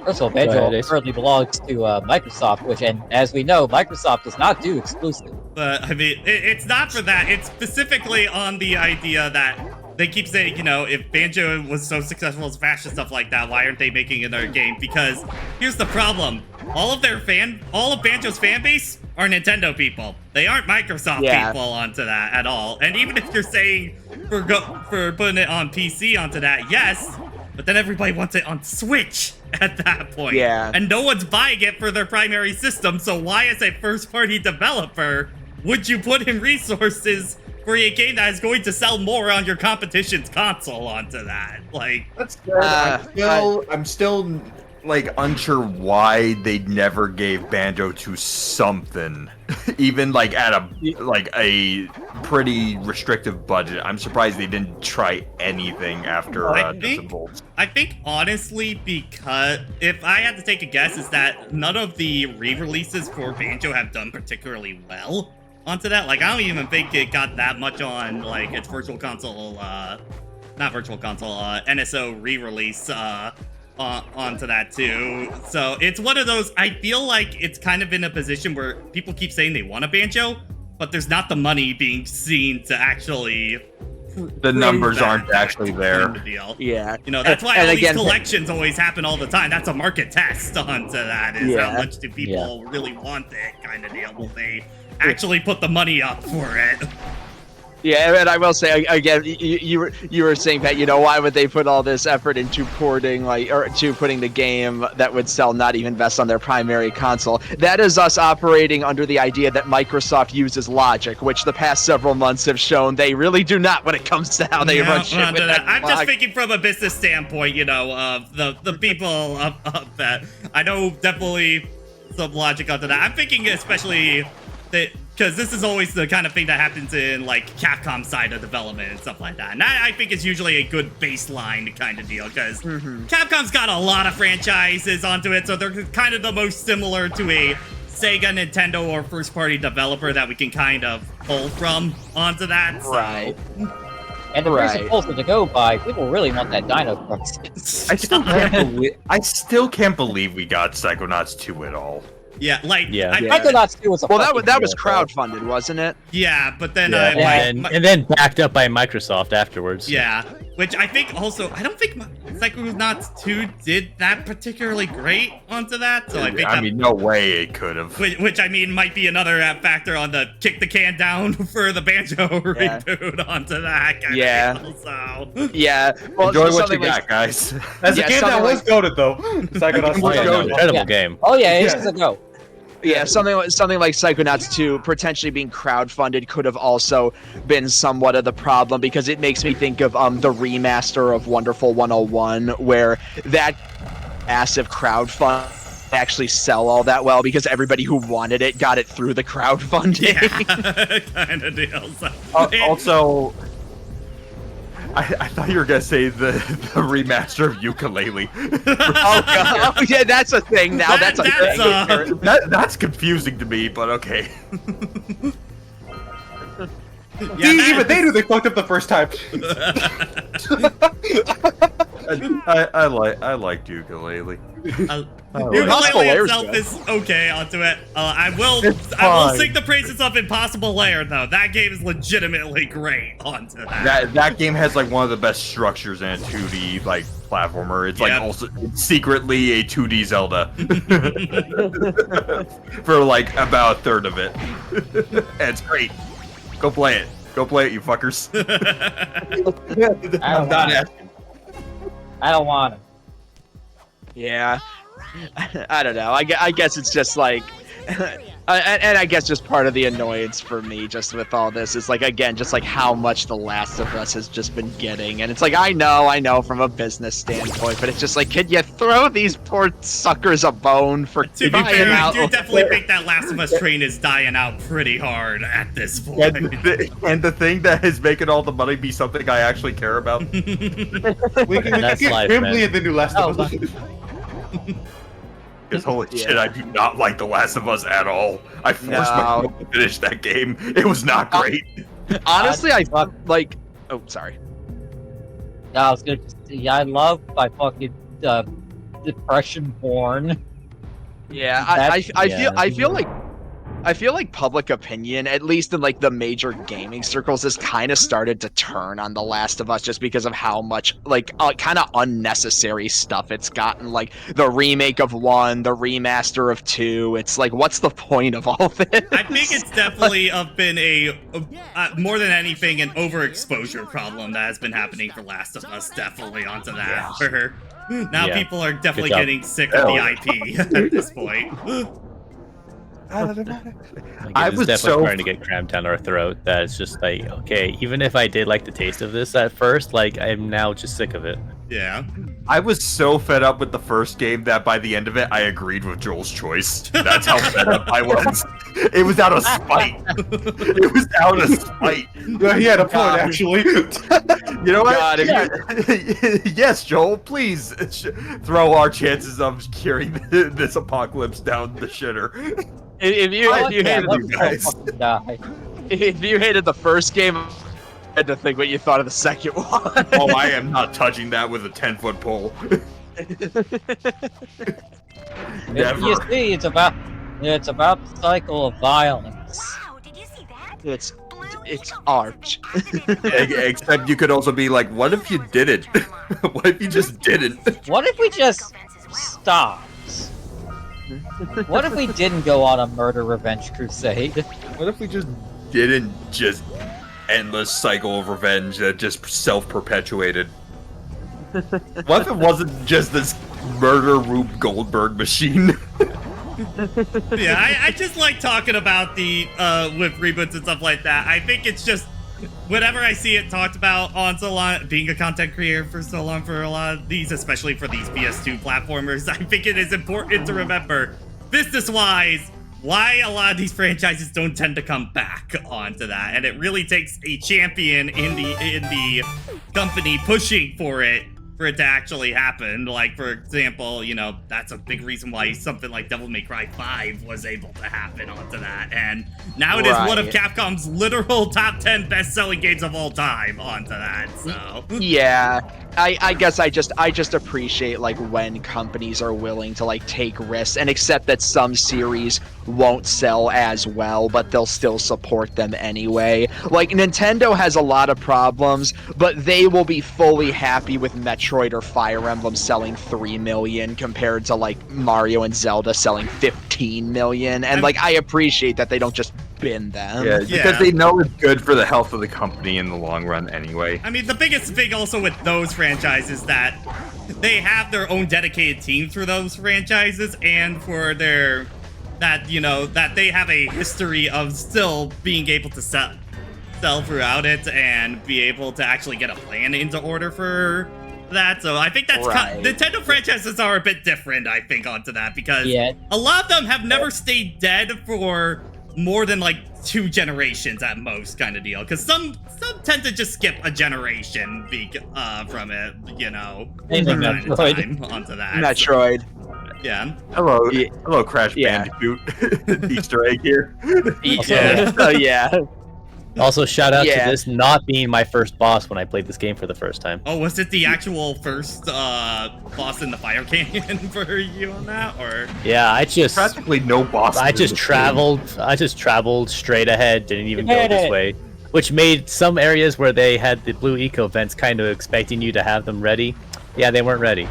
First of all, Banjo currently belongs to Microsoft, which, and as we know, Microsoft does not do exclusive. But I mean, it's not for that. It's specifically on the idea that they keep saying, you know, if Banjo was so successful as Smash and stuff like that, why aren't they making another game? Because here's the problem: all of Banjo's fan base are Nintendo people. They aren't Microsoft people onto that at all. And even if you're saying for putting it on PC onto that, yes, but then everybody wants it on Switch at that point. Yeah. And no one's buying it for their primary system, so why, as a first-party developer, would you put in resources for a game that is going to sell more on your competition's console onto that? Like, that's good. I'm still like unsure why they never gave Banjo to something, even like at a pretty restrictive budget. I'm surprised they didn't try anything after I think honestly, because if I had to take a guess, is that none of the re-releases for Banjo have done particularly well onto that. Like, I don't even think it got that much on like its Virtual Console, NSO re-release onto that too. So it's one of those, I feel like it's kind of in a position where people keep saying they want a Banjo, but there's not the money being seen to actually. The numbers aren't actually there. Deal. Yeah. You know, that's why And all again, these collections always happen all the time. That's a market test onto that, is how much do people really want it kind of deal. Will they actually put the money up for it? Yeah, and I will say again, you were saying that, you know, why would they put all this effort into porting, like, or to putting the game that would sell not even best on their primary console? That is us operating under the idea that Microsoft uses logic, which the past several months have shown they really do not when it comes to how they run shit. With that I'm just thinking from a business standpoint, you know, of the people of that. I know definitely some logic onto that. I'm thinking especially that. Because this is always the kind of thing that happens in, like, Capcom side of development and stuff like that. And that, I think, is usually a good baseline kind of deal, because Capcom's got a lot of franchises onto it, so they're kind of the most similar to a Sega, Nintendo, or first-party developer that we can kind of pull from onto that. So. Right. And there's a poster to go by. People really want that Dino Crisis. I still can't believe we got Psychonauts 2 at all. Yeah, like Psychonauts 2 was a that was crowdfunded, wasn't it? Yeah, but then and then backed up by Microsoft afterwards. Yeah, which I think also I don't think Psychonauts 2 did that particularly great onto that. So I mean, no way it could have. Which I mean might be another factor on the kick the can down for the Banjo reboot onto that. Kind of so. Yeah. Well, enjoy what you got, guys. As a game that was goated though, Psychonauts was goated. Incredible game. Oh yeah, it is a go. Yeah, something like Psychonauts 2 potentially being crowdfunded could have also been somewhat of the problem, because it makes me think of the remaster of Wonderful 101, where that massive crowdfund actually sell all that well because everybody who wanted it got it through the crowdfunding. Yeah, kind of deal. So, also, I thought you were gonna say the remaster of Ukulele. Oh god! Oh, yeah, that's a thing now. That's a thing. That's confusing to me, but okay. Even they knew they fucked up the first time. I liked Ukulele. Ukulele itself is okay onto it. I will sing the praises of Impossible Lair though. That game is legitimately great onto that. That game has like one of the best structures in a 2D like platformer. It's like also secretly a 2D Zelda for like about a third of it. And it's great. Go play it. Go play it, you fuckers. I don't want it. Yeah. I don't know. I guess it's just like, and I guess just part of the annoyance for me just with all this is like, again, just like how much The Last of Us has just been getting. And it's like, I know from a business standpoint, but it's just like, can you throw these poor suckers a bone for to be fair, I do definitely think that Last of Us train is dying out pretty hard at this point. And the thing that is making all the money be something I actually care about. we can get Grimly in the new Last of Us. Because holy shit, I do not like The Last of Us at all. I forced myself to finish that game. It was not great. Honestly, I thought like, oh sorry. No, I was good. Yeah, I love my fucking Depression Born. Yeah, I feel like public opinion, at least in like the major gaming circles, has kind of started to turn on The Last of Us just because of how much like kind of unnecessary stuff it's gotten. Like the remake of 1, the remaster of 2. It's like, what's the point of all this? I think it's definitely been a more than anything an overexposure problem that has been happening for Last of Us. Definitely onto that. Now people are definitely getting sick of the IP at this point. I was definitely trying to get crammed down our throat. That it's just like, okay, even if I did like the taste of this at first, like I'm now just sick of it. Yeah. I was so fed up with the first game that by the end of it, I agreed with Joel's choice. That's how fed up I was. It was out of spite. It was out of spite. Yeah, he had a point, actually. You know what? Yes, Joel, please throw our chances of curing this apocalypse down the shitter. If you hated the first game, I had to think what you thought of the second one. Oh, I am not touching that with a 10-foot pole. Never. You see, it's about the cycle of violence. Wow, did you see that? It's art. Except you could also be like, what if you didn't? What if you just didn't? What if we just stopped? What if we didn't go on a murder revenge crusade? What if we just didn't just endless cycle of revenge that just self-perpetuated? What if it wasn't just this murder Rube Goldberg machine? Yeah, I just like talking about the with reboots and stuff like that. I think it's just whenever I see it talked about on so long, being a content creator for so long for a lot of these, especially for these PS2 platformers, I think it is important to remember business-wise why a lot of these franchises don't tend to come back onto that, and it really takes a champion in the company pushing for it to actually happen. Like, for example, you know, that's a big reason why something like Devil May Cry 5 was able to happen onto that, and now it is one of Capcom's literal top 10 best-selling games of all time onto that, so... Yeah, I guess I just appreciate, like, when companies are willing to, like, take risks and accept that some series won't sell as well, but they'll still support them anyway. Like, Nintendo has a lot of problems, but they will be fully happy with Metroid or Fire Emblem selling 3 million compared to, like, Mario and Zelda selling 15 million. And, like, I appreciate that they don't just bin them. Yeah, because they know it's good for the health of the company in the long run anyway. I mean, the biggest thing also with those franchises that they have their own dedicated teams for those franchises, and for their that they have a history of still being able to sell throughout it and be able to actually get a plan into order for that. So I think that's Nintendo franchises are a bit different, I think, onto that, because a lot of them have never stayed dead for more than like 2 generations at most, kind of deal, because some tend to just skip a generation from it, you know, from time to time onto that. Metroid. Yeah. Hello, Crash Bandicoot. Easter egg here. Yeah. Also, shout out to this not being my first boss when I played this game for the first time. Oh, was it the actual first boss in the Fire Canyon for you on that, or? Yeah, I just practically no boss. I just traveled straight ahead, didn't even go this way, which made some areas where they had the blue eco vents kind of expecting you to have them ready. Yeah, they weren't ready.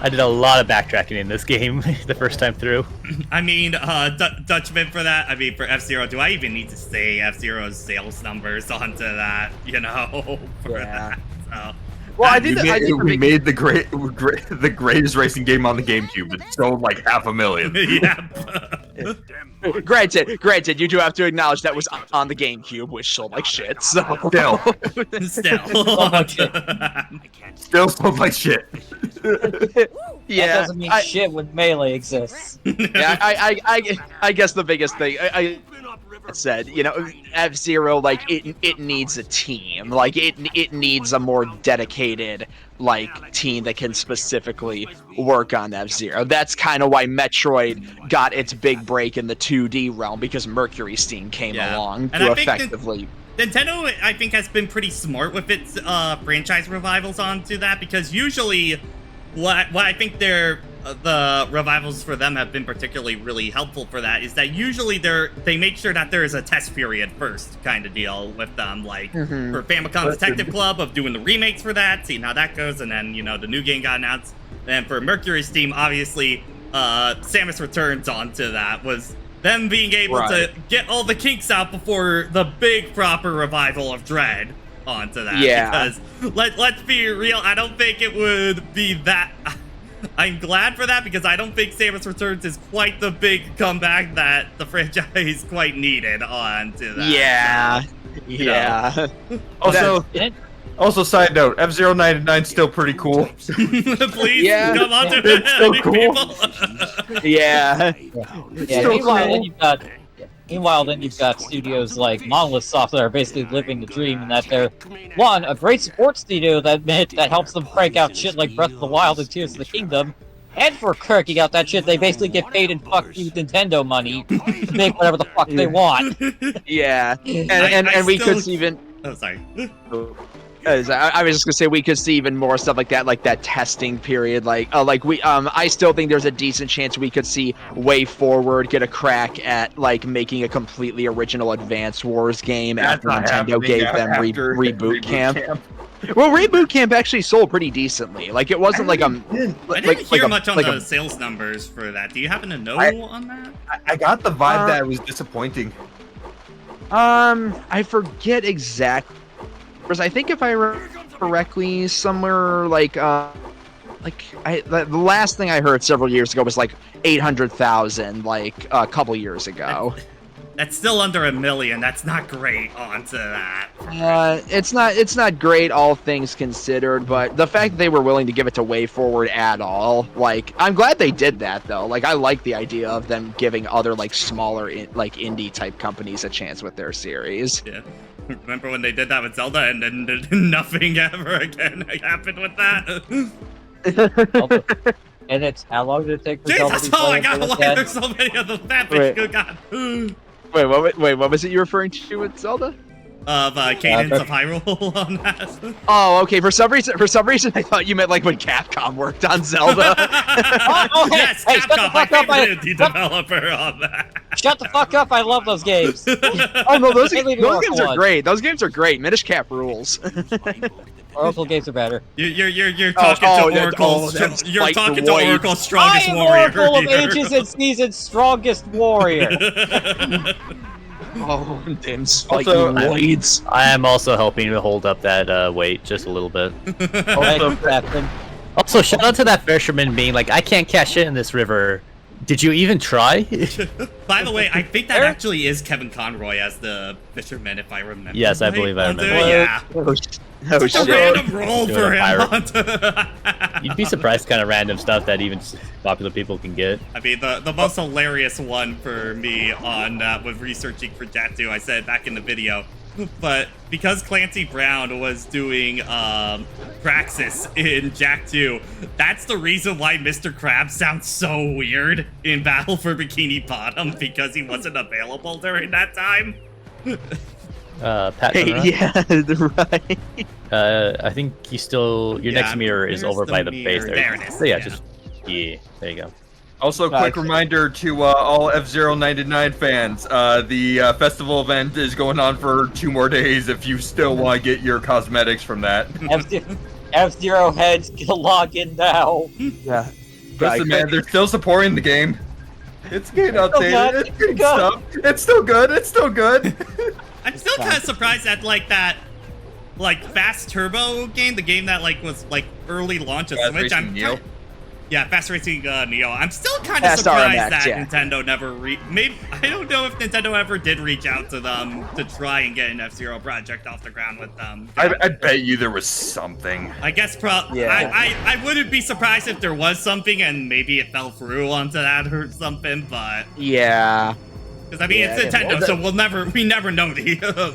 I did a lot of backtracking in this game the first time through. I mean, Dutchman for that. I mean, for F-Zero, do I even need to say F-Zero's sales numbers onto that? You know, for that. So. Well, we made the greatest racing game on the GameCube. It sold like 500,000. Yep. Granted, you do have to acknowledge that was on the GameCube, which sold like shit. So still sold like shit. Yeah, that doesn't mean shit when Melee exists. Yeah, I guess the biggest thing I said, you know, F-Zero, like it needs a team, like it needs a more dedicated like team that can specifically work on F-Zero. That's kind of why Metroid got its big break in the 2D realm, because Mercury Steam came along to effectively. Nintendo, I think, has been pretty smart with its franchise revivals onto that, because usually what I think the revivals for them have been particularly really helpful for that is that usually they make sure that there is a test period first, kind of deal with them, like for Famicom Detective Club of doing the remakes for that, seeing how that goes, and then, you know, the new game got announced. And for Mercury Steam, obviously, Samus Returns onto that was them being able to get all the kinks out before the big proper revival of Dread onto that. Yeah. Because let's be real, I don't think it would be that. I'm glad for that, because I don't think Samus Returns is quite the big comeback that the franchise quite needed onto that. Yeah. So, Also, side note, F-Zero 99 still pretty cool. Please come on to it's so cool. Meanwhile, then you've got studios like Monolith Soft that are basically living the dream, in that they're, one, a great support studio that helps them crank out shit like Breath of the Wild and Tears of the Kingdom, and for cranking out that shit, they basically get paid in fuck you Nintendo money to make whatever the fuck they want. Yeah, and we could even. Oh, sorry. I was just gonna say we could see even more stuff like that testing period. I still think there's a decent chance we could see Way Forward get a crack at like making a completely original Advance Wars game after Nintendo gave them Reboot Camp. Well, Reboot Camp actually sold pretty decently. Like it wasn't like I didn't hear much on the sales numbers for that. Do you happen to know on that? I got the vibe that it was disappointing. I forget exactly. I think if I remember correctly, somewhere the last thing I heard several years ago was like 800,000, like a couple years ago. That's still under 1 million. That's not great onto that. It's not great, all things considered, but the fact that they were willing to give it to Way Forward at all, like, I'm glad they did that though. Like, I like the idea of them giving other like smaller like indie type companies a chance with their series. Yeah. Remember when they did that with Zelda and then nothing ever again happened with that? And it's how long did it take for Zelda? Jesus, oh my god, why are there so many of those fanfics? Good god. Wait, what was it you were referring to with Zelda? Of Cadence of Hyrule on that. Oh, okay. For some reason, I thought you meant like when Capcom worked on Zelda. Yes, Capcom, my favorite indie developer on that. Shut the fuck up! I love those games. Oh no, those games are great. Those games are great. Minish Cap rules. Oracle games are better. You're talking to Oracle's. You're talking to Oracle's strongest warrior. I am Oracle of Ages and Seasons' strongest warrior. Oh, damn also, blades. I am also helping to hold up that weight just a little bit. Also, shout out to that fisherman being like, I can't catch it in this river. Did you even try? By the way, I think that actually is Kevin Conroy as the fisherman, if I remember. Yes, I believe I remember. Yeah. Oh, shit. A random role for him. You'd be surprised kind of random stuff that even popular people can get. I mean, the most hilarious one for me on with researching for Jak 2, I said back in the video, but because Clancy Brown was doing Praxis in Jak 2, that's the reason why Mr. Krabs sounds so weird in Battle for Bikini Bottom, because he wasn't available during that time. Pat, yeah, right. I think your next mirror is over by the base there. There it is. So yeah, there you go. Also, quick reminder to all F-Zero 99 fans, the festival event is going on for 2 more days if you still want to get your cosmetics from that. F-Zero heads, log in now. Yeah. Listen, man, they're still supporting the game. It's getting updated. It's getting good. stuff. It's still good. It's still good. I'm still kind of surprised at that Fast Turbo game, the game that was early launch of Switch. Fast Racing Neo. I'm still kind of surprised that Nintendo never maybe I don't know if Nintendo ever did reach out to them to try and get an F-Zero project off the ground with them. I bet you there was something. I guess I wouldn't be surprised if there was something and maybe it fell through onto that or something, but yeah. Because I mean, it's Nintendo, so we never know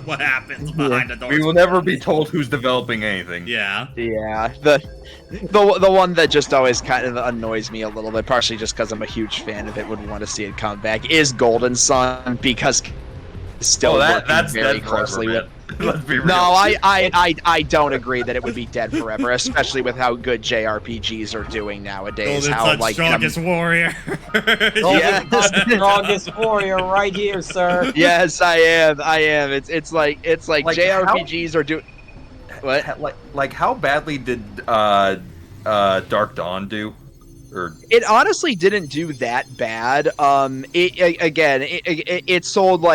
what happens behind the door. We will never be told who's developing anything. Yeah. Yeah. The one that just always kind of annoys me a little bit, partially just because I'm a huge fan of it, would want to see it come back, is Golden Sun, because it's still working very closely with. Let's be real. No, I don't agree that it would be dead forever, especially with how good JRPGs are doing nowadays. Golden Sun's strongest warrior. Strongest warrior right here, sir. Yes, I am. It's like JRPGs are doing. What? Like how badly did Dark Dawn do? It honestly didn't do that bad. It sold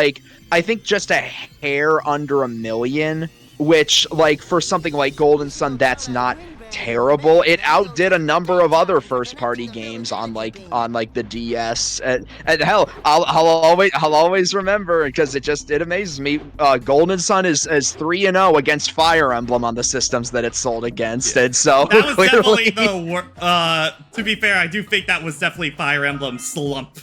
I think just a hair under 1 million, which for something like Golden Sun, that's not terrible. It outdid a number of other first-party games on the DS. And hell, I'll always remember, because it amazes me. Golden Sun is 3-0 against Fire Emblem on the systems that it sold against, and so that was definitely to be fair, I do think that was definitely Fire Emblem slump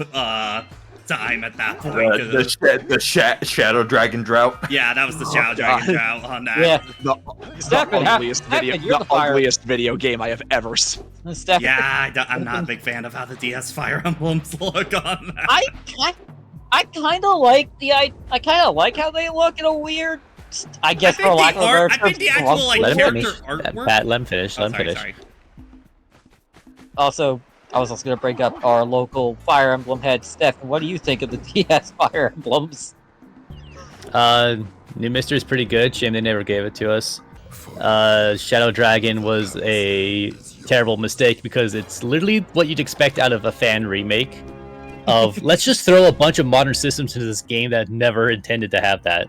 time at that point. The Shadow Dragon drought. Yeah, that was the Shadow Dragon drought on that. Yeah. The ugliest video game I have ever seen. Yeah, I'm not a big fan of how the DS Fire Emblems look on that. I kind of like how they look in a weird I guess for lack of a better I think the term, actual like Let him character finish. artwork. Pat, let him finish. Oh, Let him sorry, finish. sorry. Also, I was also going to bring up our local Fire Emblem head, Stefan. What do you think of the DS Fire Emblems? New Mystery is pretty good. Shame they never gave it to us. Shadow Dragon was a terrible mistake because it's literally what you'd expect out of a fan remake. Of let's just throw a bunch of modern systems into this game that never intended to have that.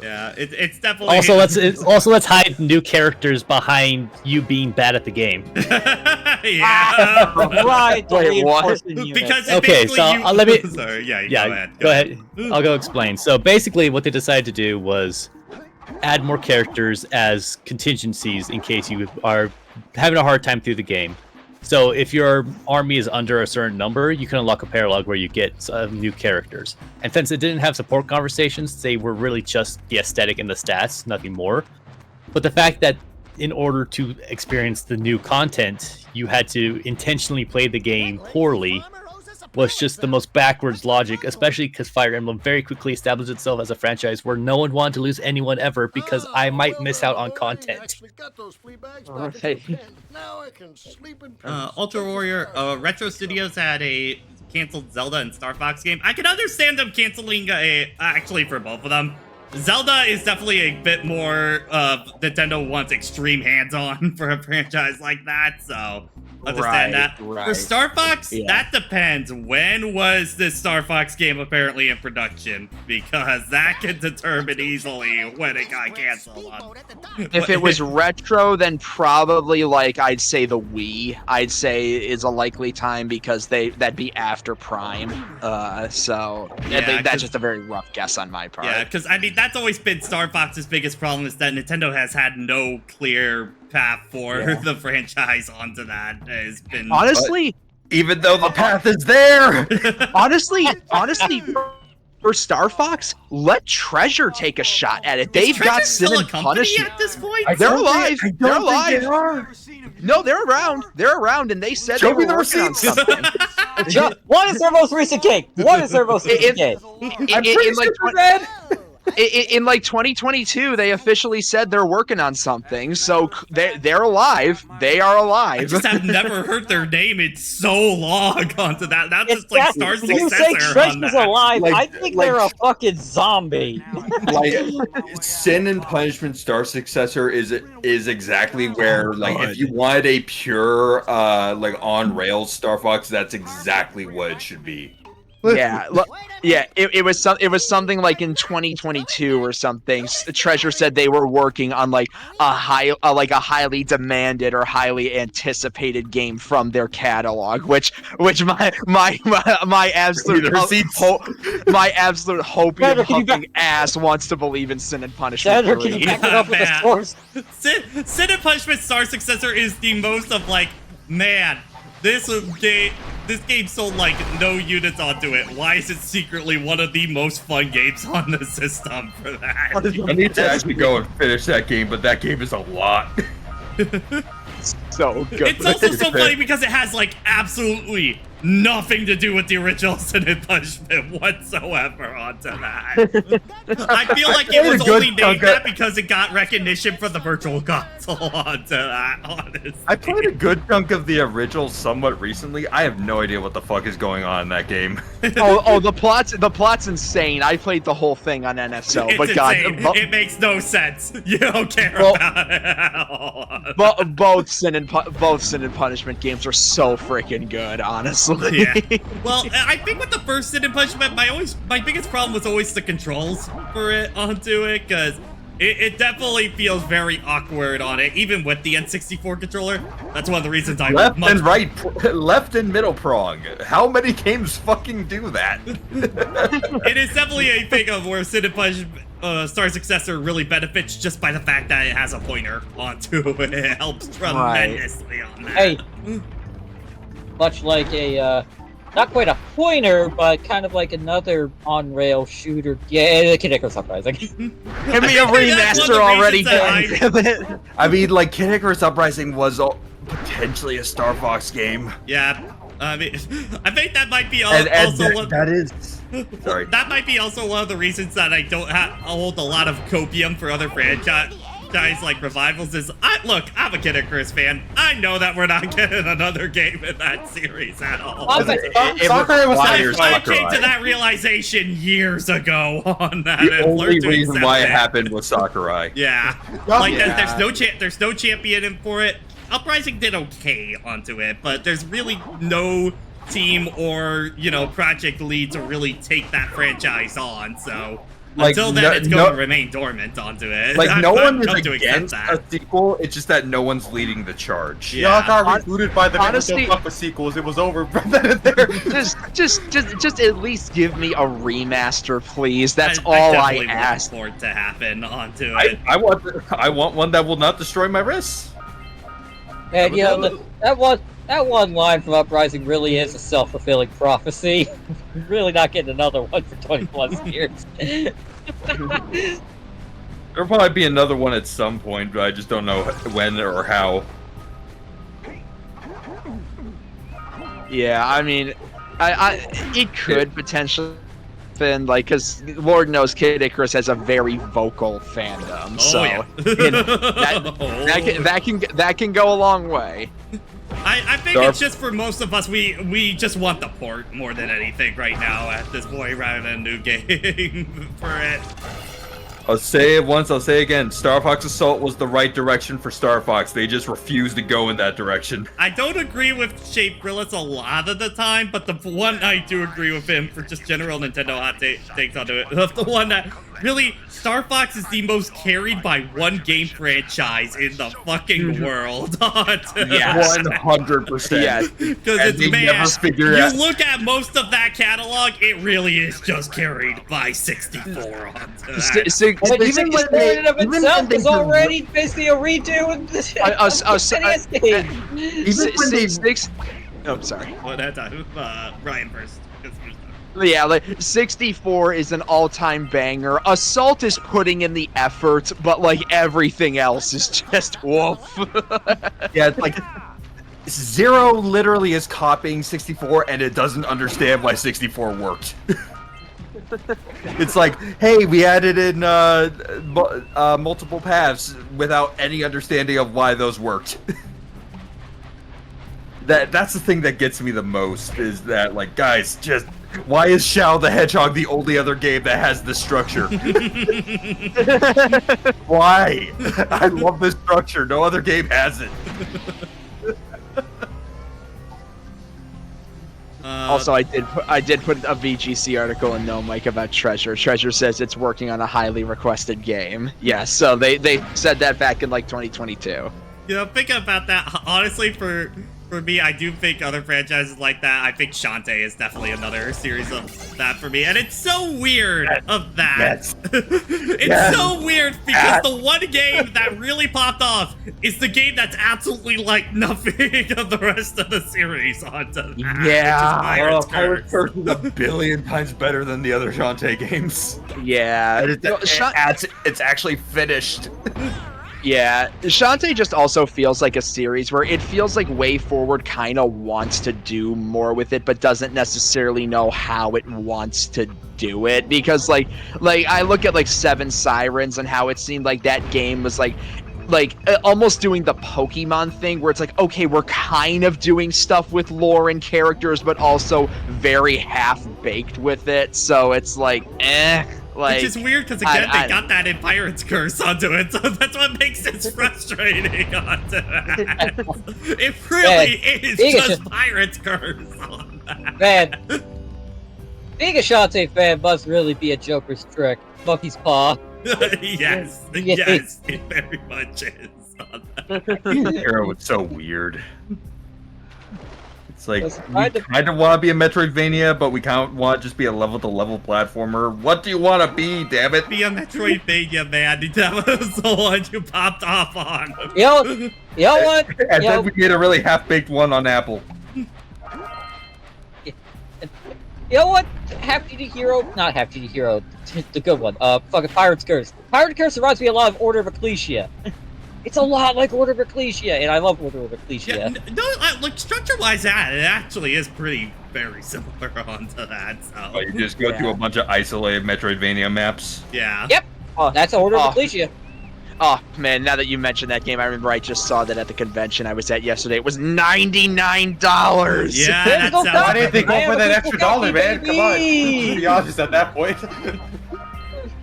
Yeah, it's definitely. Also let's hide new characters behind you being bad at the game. Yeah. Right. the Wait, what? reinforcement unit. Because Okay, basically so you... let me. Sorry, yeah, Yeah, go ahead. I'll go explain. So basically, what they decided to do was add more characters as contingencies in case you are having a hard time through the game. So if your army is under a certain number, you can unlock a paralog where you get new characters. And since it didn't have support conversations, they were really just the aesthetic and the stats, nothing more. But the fact that in order to experience the new content, you had to intentionally play the game poorly was just the most backwards logic, especially because Fire Emblem very quickly established itself as a franchise where no one wanted to lose anyone ever because I might miss out on content. Ultra Warrior, Retro Studios had a canceled Zelda and Star Fox game. I can understand them canceling actually for both of them. Zelda is definitely a bit more Nintendo wants extreme hands-on for a franchise like that, so understand that. Right. For Star Fox, Yeah. that depends. When was this Star Fox game apparently in production? Because that can determine easily when it got canceled. If it was retro, then probably like I'd say the Wii. I'd say is a likely time because that'd be after Prime. So Yeah, that's just a very rough guess on my part. Yeah, because I mean that's always been Star Fox's biggest problem is that Nintendo has had no clear path for the franchise onto that. Has been Honestly, Even though the path is there. honestly, for Star Fox, let Treasure take a shot at it. They've got Treasure's still Sin a and company Punishment. at this point. They're alive. I They're don't alive. think they are. No, they're around. They're around, and they said Show they me were the working on receipts. something. What is their most recent game? What is their most recent game? I'm pretty in like sure Red. in like 2022, they officially said they're working on something. So they're alive. They are I alive. just have never heard their name in so long onto that. That's just like Star's If you say successor on Treasure's that. alive, Like- I think like- they're a fucking zombie. Like Sin and Punishment Star Successor is exactly where like if you wanted a pure like on rails Star Fox, that's exactly what it should be. Yeah, it was something like in 2022 or something. Treasure said they were working on like a highly demanded or highly anticipated game from their catalog, which my absolute my absolute hopey Treasure, and can you huffing ass wants to believe in Sin and Punishment. Senator, can you 3. back it up with the man. source? Sin and Punishment Star Successor is the most of like, man, this game sold like no units onto it. Why is it secretly one of the most fun games on the system for that? I need to actually go and finish that game, but that game is a lot. So good. It's also so funny because it has like absolutely nothing to do with the original Sin and Punishment whatsoever onto that. I feel like it was only named that because it got recognition from the Virtual Console onto that, honestly. I played a good chunk of the original somewhat recently. I have no idea what the fuck is going on in that game. the plot's insane. I played the whole thing on NSO, It's but insane. God, It makes no sense. You don't care about it at all. both Sin and Punishment games are so freaking good, honestly. Yeah. Well, I think with the first Sin and Punishment, my biggest problem was always the controls for it onto it, because it definitely feels very awkward on it, even with the N64 controller. That's one of the reasons I Left and right, left and middle prong. How many games fucking do that? It is definitely a thing of where Sin and Punishment Star Successor really benefits just by the fact that it has a pointer onto it. It helps tremendously on that. Hey, much like a, not quite a pointer, but kind of like another on-rail shooter. Yeah, the Kid Icarus Uprising. Give me a remaster already. I mean, like, Kid Icarus Uprising was potentially a Star Fox game. Yeah, I mean, I think that might be And also what... that is... Sorry. That might be also one of the reasons that I don't hold a lot of copium for other franchise like revivals. Is look, I'm a Kid Icarus fan. I know that we're not getting another game in that series at all. Sakurai was I came to that realization years ago on that. The only reason why it happened was Sakurai. Yeah, like there's no champion for it. Uprising did okay onto it, but there's really no team or project lead to really take that franchise on. So until then, it's going to remain dormant onto it. Like no one is to against a sequel. It's just that no one's leading the charge. Y'all got rebooted by the honestly, fuck with sequels. It was over then and there. Just at least give me a remaster, please. That's all I ask for it to happen onto it. I want one that will not destroy my wrists. And that one line from Uprising really is a self-fulfilling prophecy. Really not getting another one for 20+ years. There'll probably be another one at some point, but I just don't know when or how. Yeah, I mean, it could potentially happen, like, because Lord knows Kid Icarus has a very vocal fandom, so that can go a long way. I think it's just for most of us, we just want the port more than anything right now at this point, rather than a new game for it. I'll say it once, I'll say it again. Star Fox Assault was the right direction for Star Fox. They just refused to go in that direction. I don't agree with Shape Grillis a lot of the time, but the one I do agree with him for just general Nintendo hot takes onto it. The one that really, Star Fox is the most carried by one game franchise in the fucking world. Yes, 100%. Yes. Because it's, man, you look at most of that catalog, it really is just carried by 64 onto that. But even when itself was already basically a redo of the NES game. Even when they oh, sorry. Well, that time, Ryan first. Yeah, like 64 is an all-time banger. Assault is putting in the effort, but like everything else is just woof. Yeah, it's like Zero literally is copying 64, and it doesn't understand why 64 worked. It's like, hey, we added in multiple paths without any understanding of why those worked. That's the thing that gets me the most, is that, like, guys, just why is Shao the Hedgehog the only other game that has this structure? Why? I love this structure. No other game has it. Also, I did put a VGC article in No Mike about Treasure. Treasure says it's working on a highly requested game. Yeah, so they said that back in like 2022. Thinking about that, honestly, for me, I do think other franchises like that, I think Shantae is definitely another series of that for me. And it's so weird of that. Yes. It's so weird because the one game that really popped off is the game that's absolutely like nothing of the rest of the series onto that. Yeah. Pirate's Curse is a billion times better than the other Shantae games. Yeah. It's actually finished. Yeah, Shantae just also feels like a series where it feels like Way Forward kind of wants to do more with it, but doesn't necessarily know how it wants to do it. Because like I look at like Seven Sirens and how it seemed like that game was like almost doing the Pokemon thing, where it's like, okay, we're kind of doing stuff with lore and characters, but also very half-baked with it. So it's like, Like, which is weird because again they got that in Pirate's Curse onto it, so that's what makes it frustrating onto that. It really is just Pirate's Curse on that. Man, being a Shantae fan must really be a Joker's trick. Monkey's paw. Yes, it very much is on that. Hero was so weird. It's like, we kind of want to be a Metroidvania, but we kind of want to just be a level-to-level platformer. What do you want to be, damn it? Be a Metroidvania, man. That was the one you popped off on. You know what? And then we made a really half-baked one on Apple. You know what? Half Duty Hero, not Half Duty Hero, the good one. Fucking Pirate's Curse. Pirate's Curse reminds me a lot of Order of Ecclesia. It's a lot like Order of Ecclesia, and I love Order of Ecclesia. Yeah, no, like structure-wise, that it actually is pretty very similar onto that. So Oh, you just go through a bunch of isolated Metroidvania maps. yeah. Yep. That's Order of Ecclesia. Oh man, now that you mentioned that game, I remember I just saw that at the convention I was at yesterday. It was $99. Yeah, that Physical sounds. Why didn't they go I have for a that physical extra dollar, copy, man? Come on. baby! To be honest, at that point.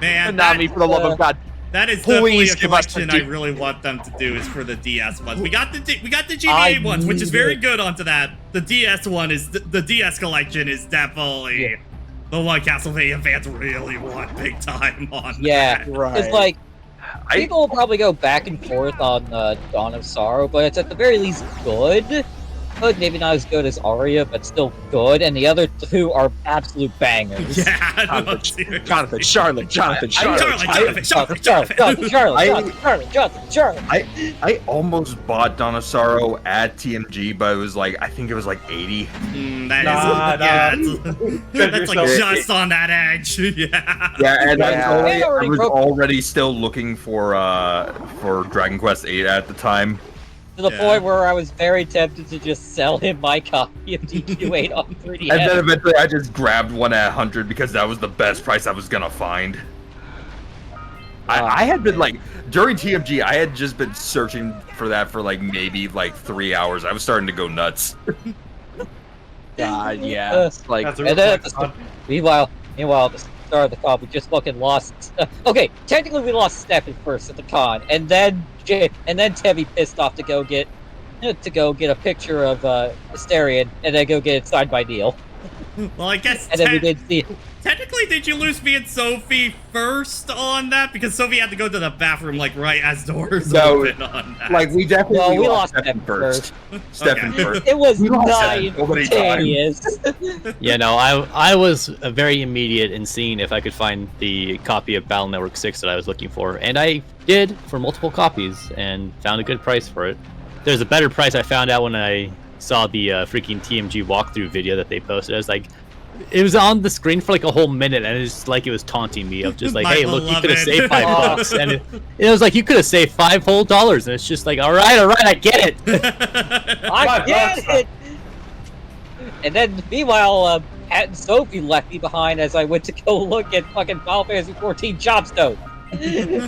Man, Nami, for the love of God. that is definitely Please a give us collection the I really want them to do is for the DS ones. We got the GBA I ones, which is very need good onto that. The DS one is the DS collection is definitely the one Castlevania fans really want big time on. Yeah, Right. it's like people will probably go back and forth on Dawn of Sorrow, but it's at the very least good. Good, maybe not as good as Aria, but still good. And the other two are absolute bangers. Yeah, no, seriously. Jonathan, Charlotte. Charlotte. I almost bought Dawn of Sorrow at TMG, but it was like, I think it was like 80. That is, that's like just on that edge. Yeah. Yeah, and I was broke- already still looking for Dragon Quest VIII at the time. To the Yeah. point where I was very tempted to just sell him my copy of DQ8 on 3DS. And then eventually I just grabbed one at 100 because that was the best price I was gonna find. I had been like, during TMG, I had just been searching for that for like maybe like 3 hours. I was starting to go nuts. God, yeah. That's Like, That's a and then at reflex the meanwhile, at the start of the con, we just fucking lost. Okay, technically we lost Stefan first at the con, and then Tevy pissed off to go get a picture of Asterion, and then go get it signed by Neil. Well, I guess And then we did see. technically, did you lose me and Sophie first on that? Because Sophie had to go to the bathroom like right as doors No, open on that. Like, we definitely Well, we lost lost Stefan Stefan first. Stefan Okay. first. It was We lost that so many instantaneous. Yeah, no, I was very immediate in seeing if I could find the copy of Battle Network 6 that I was looking for, and I did for multiple copies and found a good price for it. There's a better price I found out when I saw the freaking TMG walkthrough video that they posted. I was like, it was on the screen for like a whole minute, and it's like it was taunting me of just like, My hey, look, you could have beloved. saved $5, and it was like you could have saved $5 whole, and it's just like, all right, I get it. I get it. And then, meanwhile, Pat and Sophie left me behind as I went to go look at fucking Final Fantasy 14 Jobstone.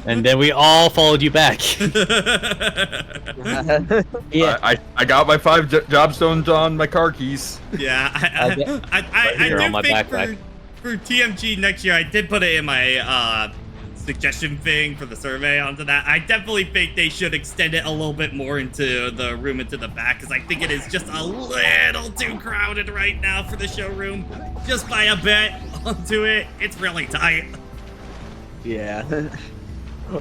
And then we all followed you back. Yeah. I got my 5 Jobstones on my car keys. Yeah, I get- I Here do on my think backpack. for TMG next year, I did put it in my suggestion thing for the survey onto that. I definitely think they should extend it a little bit more into the room into the back, because I think it is just a little too crowded right now for the showroom. Just by a bit onto it, it's really tight. yeah.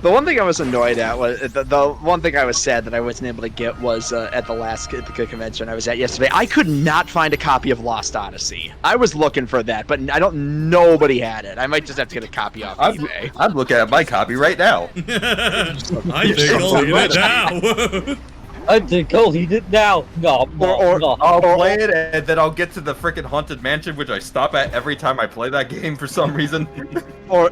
The one thing I was annoyed at was the one thing I was sad that I wasn't able to get was at the convention I was at yesterday. I could not find a copy of Lost Odyssey. I was looking for that, but nobody had it. I might just have to get a copy off eBay. I'm looking at my copy right now. I think I'll do it now. I think I'll eat it now. No, no. I'll play it, and then I'll get to the freaking Haunted Mansion, which I stop at every time I play that game for some reason. Or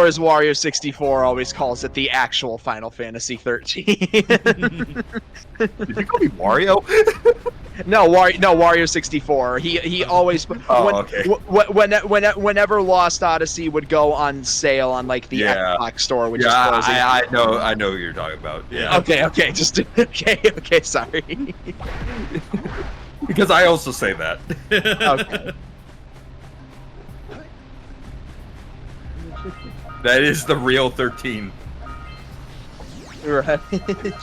as Wario 64 always calls it, the actual Final Fantasy 13. Did you call me Mario? No, Wario 64. He always okay. whenever Lost Odyssey would go on sale on like the Xbox store, which is closing. I know who you're talking about. Yeah. Okay, just okay, sorry. Because I also say that. Okay. That is the real 13. Right.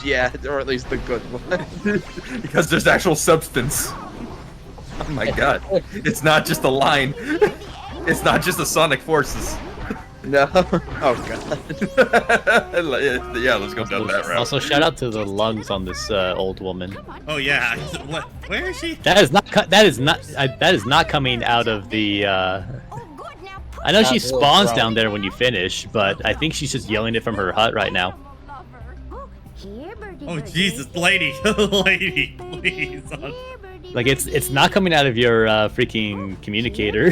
Yeah, or at least the good one. Because there's actual substance. Oh my god. It's not just a line. It's not just the sonic forces. No. Oh god. Yeah, let's go down that route. Also, shout out to the lungs on this old woman. Oh yeah, what? Where is she? That is not coming out of the. I know she spawns down there when you finish, but I think she's just yelling it from her hut right now. Oh Jesus, lady, lady, please. Like it's not coming out of your freaking communicator.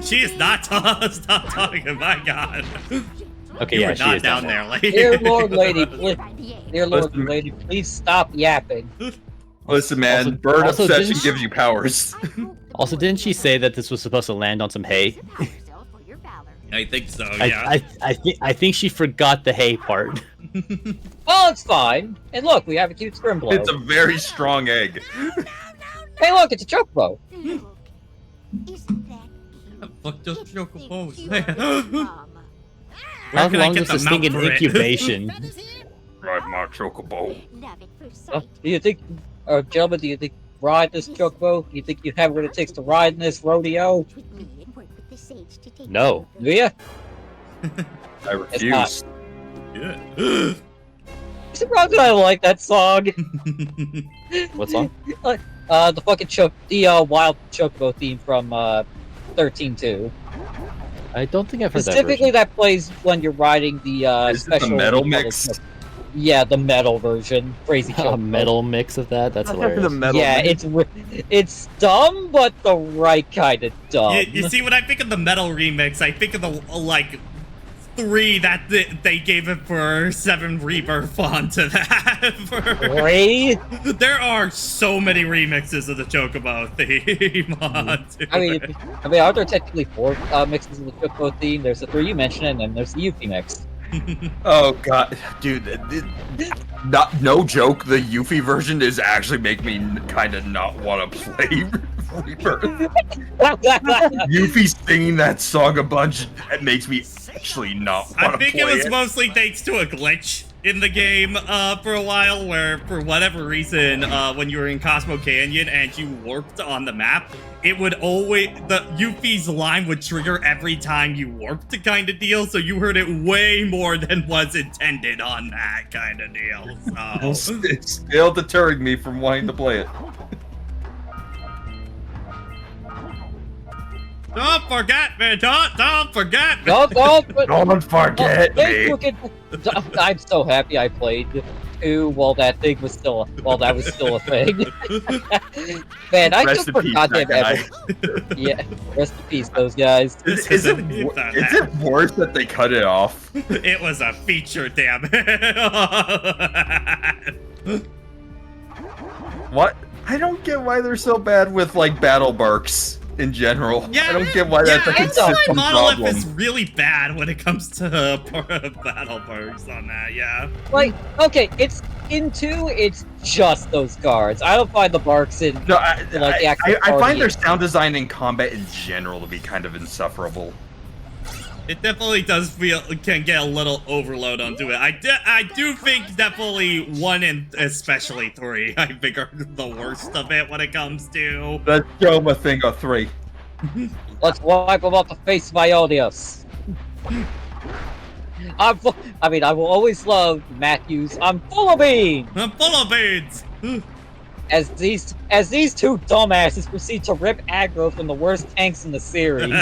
She is not stop talking. My God. Okay, You yeah, were she not is down there. Like, Dear Lord Lady, please, dear Lord Listen- Lady, please stop yapping. Listen, man, Also- bird also, obsession didn't- gives you powers. Also, didn't she say that this was supposed to land on some hay? I think so. I, Yeah. I think she forgot the hay part. Well, it's fine. And look, we have a cute Scrimblow. It's a very strong egg. Hey, look, it's a chocobo. Fuck those chocobos. How Where can I long get is the this thing mount in for it? incubation? Ride my chocobo. Do you think, gentlemen, do you think ride this chocobo? Do you think you have what it takes to ride in this rodeo? No. Do you? I refuse. Yeah. Surprised that I like that song. What song? The fucking wild chocobo theme from 13.2. I don't think I've heard that Specifically, version. that plays when you're riding the Is it special the metal recall mix? chocobo. Yeah, the metal version. Crazy A chocobo. metal mix of that? That's hilarious. The metal. Yeah, it's dumb, but the right kind of dumb. You see, when I think of the metal remix, I think of the like 3 that they gave it for 7 Rebirth onto that. Ray? There are so many remixes of the Chocobo theme. I mean, aren't there technically 4 mixes of the chocobo theme? There's the 3 you mentioned, and then there's the Yuffie mix. Oh god, dude, no joke. The Yuffie version is actually making me kind of not want to play Rebirth. Yuffie singing that song a bunch, it makes me actually not I want to play think it was mostly thanks to a glitch in the game for a while, where for whatever reason, when you were in Cosmo Canyon and you warped on the map, it would always, the Yuffie's line would trigger every time you warped kind of deal, so you heard it way more than was intended on that kind of deal. So. It's still deterring me from wanting to play it. Don't forget me, don't forget me. Don't forget me. I'm so happy I played 2 while that was still a thing. Man, I Rest just in peace, forgot that him guy. ever. Yeah, rest in peace, those guys. Is it worse that they cut it off? It was a feature, damn it. What? I don't get why they're so bad with like battle barks in general. Yeah, I don't get why that's a it's like consistent Monolith problem. is really bad when it comes to battle perks on that, yeah. Like, okay, it's in 2, it's just those guards. I don't find the barks in No, like the actual I find party. their sound design in combat in general to be kind of insufferable. It definitely does can get a little overload onto it. I do think definitely 1 and especially 3, I think, are the worst of it when it comes to. Let's show them a thing of 3. Let's wipe them off the face of my audience. I will always love Matthews. I'm full of beans. I'm full of beans. As these 2 dumbasses proceed to rip aggro from the worst tanks in the series.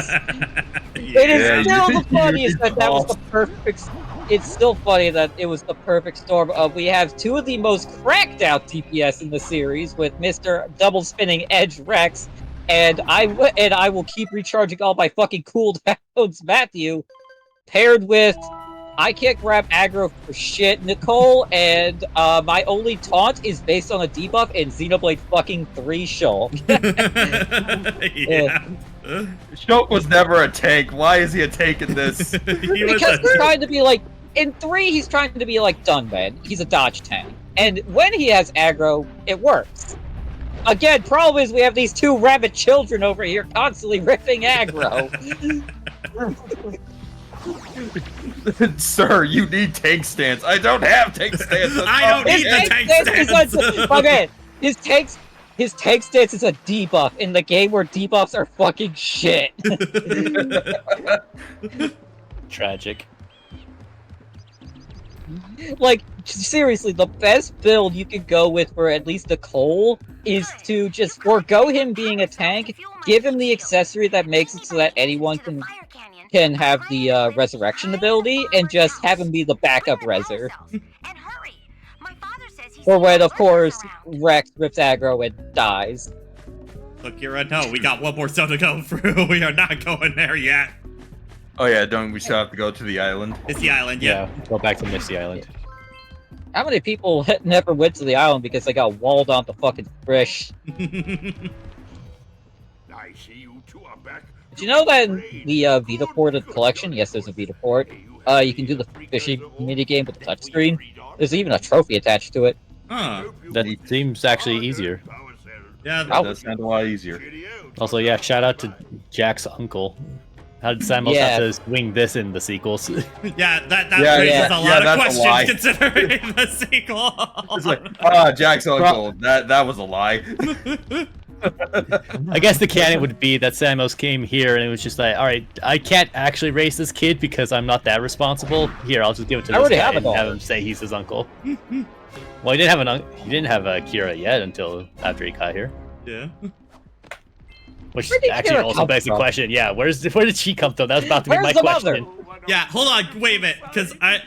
It is still the funniest that was the perfect. It's still funny that it was the perfect storm of we have 2 of the most cracked out DPS in the series with Mr. Double Spinning Edge Rex, and I will keep recharging all my fucking cooldowns Matthew, paired with I can't grab aggro for shit, Nicole, and my only taunt is based on a debuff in Xenoblade fucking 3 Shulk. Yeah. Shulk was never a tank. Why is he a tank in this? Because he's trying to be like, in 3, he's trying to be like Dunban. He's a dodge tank. And when he has aggro, it works. Again, problem is we have these 2 rabbit children over here constantly ripping aggro. Sir, you need tank stance. I don't have tank stance. I don't need the tank stance. Okay, his tank stance is a debuff in the game where debuffs are fucking shit. Tragic. Like, seriously, the best build you could go with for at least Nicole is to just forego him being a tank, give him the accessory that makes it so that anyone can have the resurrection ability, and just have him be the backup reser. For when, of course, Rex rips aggro and dies. Look, Kira, no, we got 1 more zone to go through. We are not going there yet. Oh yeah, don't we still have to go to the island? It's the island, yeah. Go back to Misty Island. How many people never went to the island because they got walled onto fucking fish? I see you two are back. Did you know that in the Vita ported collection, yes, there's a Vita port, you can do the fishing minigame with the touchscreen? There's even a trophy attached to it. Huh. That seems actually easier. Yeah. That does sound a lot easier. Also, yeah, shout out to Jack's uncle. How did Samus have to swing this in the sequels? Yeah, that raises a lot of that's a lie. questions considering the sequel. It's like, Jack's uncle. That was a lie. I guess the canon would be that Samus came here and it was just like, all right, I can't actually raise this kid because I'm not that responsible. Here, I'll just give it to this guy and have him say he's his uncle. Well, he didn't have Kira yet until after he got here. Yeah. Which Where did actually Kira also come begs the from? question. Yeah, where did she come from? That was about to be my Where's the question. mother? Yeah, hold on, wait a minute, because I...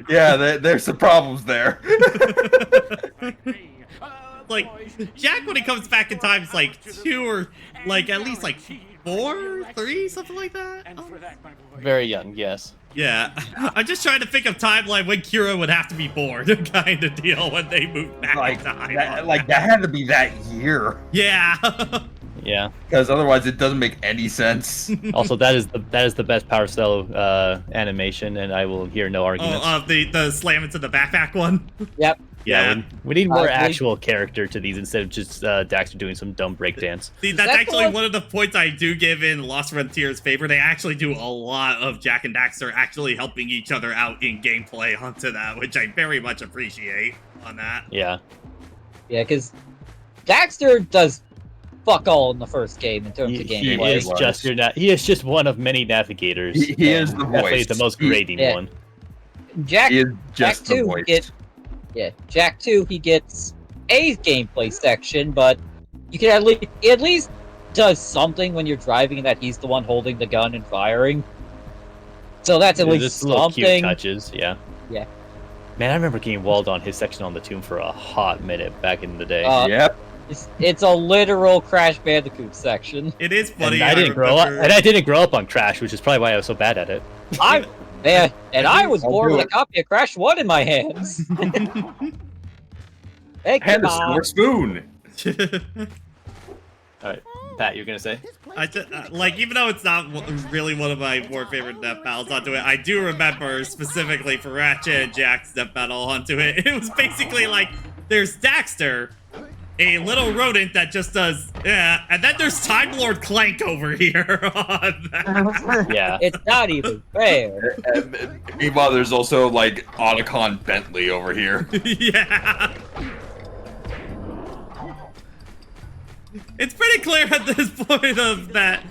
Yeah, there's some problems there. Like, Jack, when he comes back in time, is like 2 or, like, at least, like, 4, 3, something like that? Very young, yes. Yeah, I'm just trying to think of timeline when Kira would have to be born, kind of deal, when they move back in time. That had to be that year. Yeah. Yeah. Because otherwise it doesn't make any sense. Also, that is the best Power Cell animation, and I will hear no arguments. Oh, the slam into the backpack one? Yep. Yeah, we need more actual character to these instead of just Daxter doing some dumb breakdance. See, that's actually one of the points I do give in Lost Frontiers' favor. They actually do a lot of Jak and Daxter actually helping each other out in gameplay onto that, which I very much appreciate on that. Yeah. Yeah, because Daxter does fuck all in the first game in terms of gameplay. He is just one of many navigators. He is the definitely voice. the most grating one. Jack, He is just Jack the 2, voice. Jack 2, he gets a gameplay section, but you can at least does something when you're driving and that he's the one holding the gun and firing. So that's at least just little something. cute touches, yeah. Yeah. Man, I remember getting walled on his section on the tomb for a hot minute back in the day. Yep. It's a literal Crash Bandicoot section. It is funny. And I didn't grow up on Crash, which is probably why I was so bad at it. I was born with a copy of Crash 1 in my hands. Hey, And come a on. silver spoon. Alright, Pat, you're gonna say? I just, like, even though it's not really one of my more favorite death battles onto it, I do remember specifically for Ratchet and Jack's death battle onto it. It was basically like, there's Daxter, a little rodent that just does, yeah, and then there's Time Lord Clank over here on that. Yeah. It's not even fair. Meanwhile, there's also like Otacon Bentley over here. Yeah. It's pretty clear at this point of that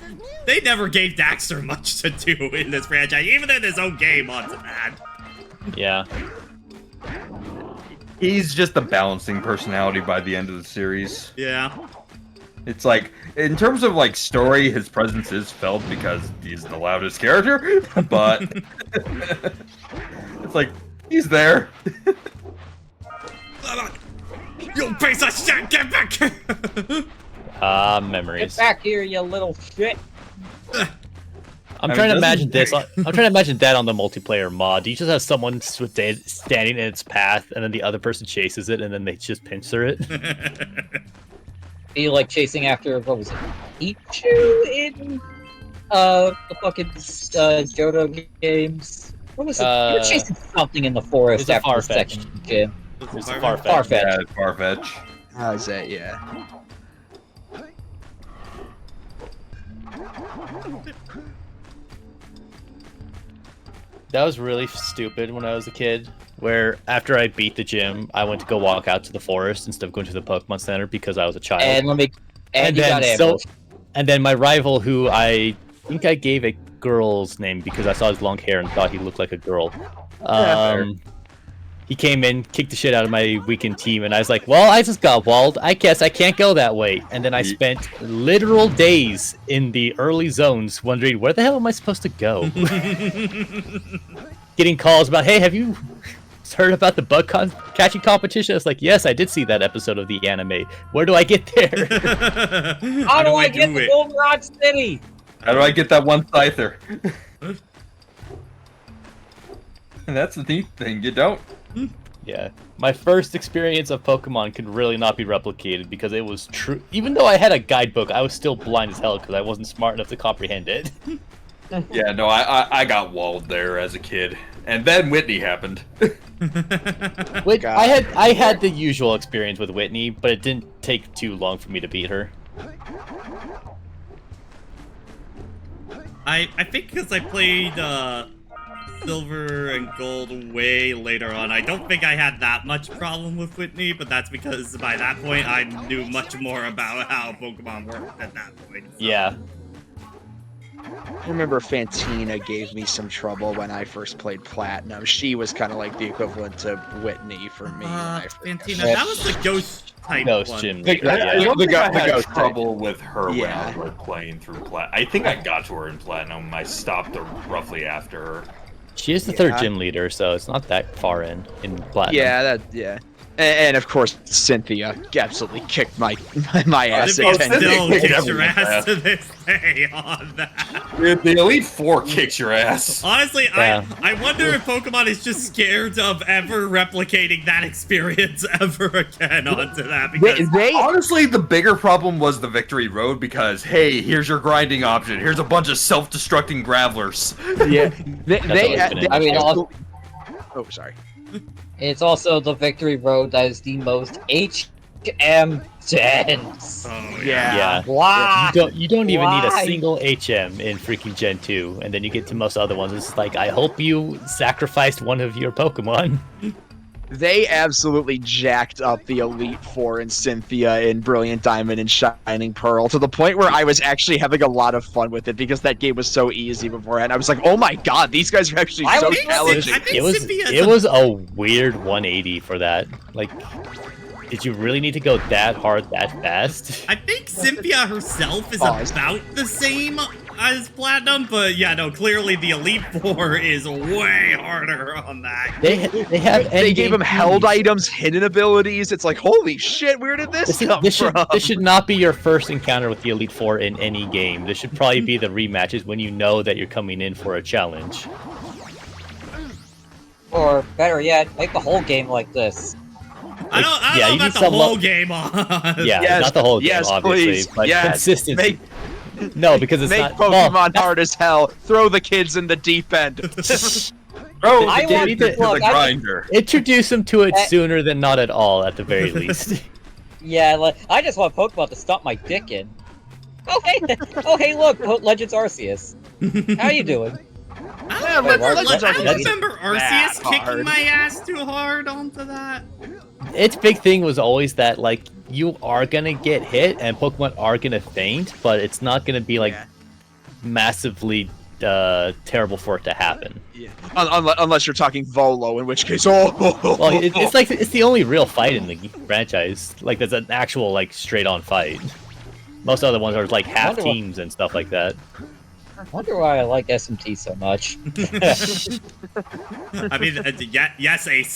they never gave Daxter much to do in this franchise, even in his own game onto that. Yeah. He's just a balancing personality by the end of the series. Yeah. It's like, in terms of like story, his presence is felt because he's the loudest character, but it's like, he's there. You piece of shit, get back here! Memories. Get back here, you little shit. I'm trying to imagine this. I'm trying to imagine that on the multiplayer mod. You just have someone standing in its path, and then the other person chases it, and then they just pincer it. Be like chasing after, what was it? Pichu in the fucking Johto games? What was it? You were chasing something in the forest It's a after the Farfetch. second gym. It's a Farfetch. Farfetch. Yeah, Farfetch. How's that? Yeah. That was really stupid when I was a kid, where after I beat the gym, I went to go walk out to the forest instead of going to the Pokemon Center because I was a child. And you got ambushed. And then my rival, who I think I gave a girl's name because I saw his long hair and thought he looked like a girl. He came in, kicked the shit out of my weakened team, and I was like, well, I just got walled. I guess I can't go that way. And then I spent literal days in the early zones wondering, where the hell am I supposed to go? Getting calls about, hey, have you heard about the bug catching competition? I was like, yes, I did see that episode of the anime. Where do I get there? How do I get to Goldenrod City? How do I get that one Scyther? And that's the neat thing, you don't. Yeah. My first experience of Pokemon could really not be replicated because it was true. Even though I had a guidebook, I was still blind as hell because I wasn't smart enough to comprehend it. Yeah, no, I got walled there as a kid, and then Whitney happened. Which I had the usual experience with Whitney, but it didn't take too long for me to beat her. I think because I played Silver and Gold way later on, I don't think I had that much problem with Whitney, but that's because by that point I knew much more about how Pokemon worked at that point. So. Yeah. I remember Fantina gave me some trouble when I first played Platinum. She was kind of like the equivalent to Whitney for me. Fantina, that was the ghost type Ghost one. gym. I had ghost trouble with her when I Yeah. was playing through Platinum. I think I got to her in Platinum. I stopped roughly after her. She is the third gym leader, so it's not that far in Platinum. Yeah. And of course, Cynthia absolutely kicked my ass. Cynthia at 10 still days. kicks your ass to this day on that. The Elite Four kicks your ass. Honestly, Yeah. I wonder if Pokemon is just scared of ever replicating that experience ever again onto that. Because Honestly, the bigger problem was the Victory Road because, hey, here's your grinding option. Here's a bunch of self-destructing Gravelers. Yeah, I mean, also, oh, sorry. it's also the Victory Road that is the most HM dense. oh Yeah. Why? You don't even need a Why? single HM in freaking Gen 2, and then you get to most other ones. It's like, I hope you sacrificed one of your Pokemon. They absolutely jacked up the Elite Four and Cynthia in Brilliant Diamond and Shining Pearl to the point where I was actually having a lot of fun with it because that game was so easy beforehand. I was like, oh my god, these guys are actually I so think challenging. I think It was Cynthia's it was a weird 180 for that. Like, did you really need to go that hard that fast? I think Cynthia herself is Pause. about the same as Platinum, but yeah, no, clearly the Elite Four is way harder on that. They have They gave endgame him held keys. items, hidden abilities. It's like, holy shit, where did this come This from? should not be your first encounter with the Elite Four in any game. This should probably be the rematches when you know that you're coming in for a challenge. Or better yet, make the whole game like this. I don't yeah, know you about need the some whole game on. Yeah, Yes, not the whole game, yes, obviously, please, but yes. consistency. No, because it's Make not Pokemon hard as hell. Throw the kids in the deep end. Bro, I they want need to to- look. the grinder. Introduce them to it Eh. sooner than not at all, at the very least. Yeah, like, I just want Pokemon to stop my dick in. Oh hey, look, Legends Arceus. How you doing? Yeah, Wait, I what? don't That's remember Arceus that kicking hard. my ass too hard onto that. Its big thing was always that, like, you are gonna get hit and Pokemon are gonna faint, but it's not gonna be, like, massively terrible for it to happen. Yeah. Unless you're talking Volo, in which case, oh. Well, it's like, it's the only real fight in the franchise. Like, there's an actual, like, straight-on fight. Most other ones are, like, half Wonder what- teams and stuff like that. I wonder why I like SMT so much. I mean, yes, Ace,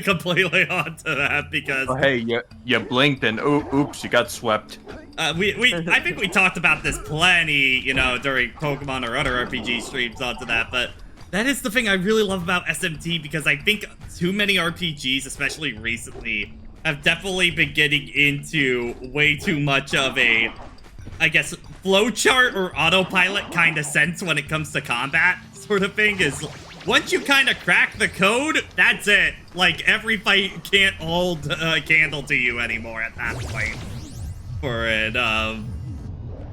completely onto that because Oh, hey, you blinked and oops, you got swept. I think we talked about this plenty, you know, during Pokemon or other RPG streams onto that, but that is the thing I really love about SMT because I think too many RPGs, especially recently, have definitely been getting into way too much of a, I guess, flowchart or autopilot kind of sense when it comes to combat sort of thing. Is once you kind of crack the code, that's it. Like, every fight can't hold a candle to you anymore at that point for it.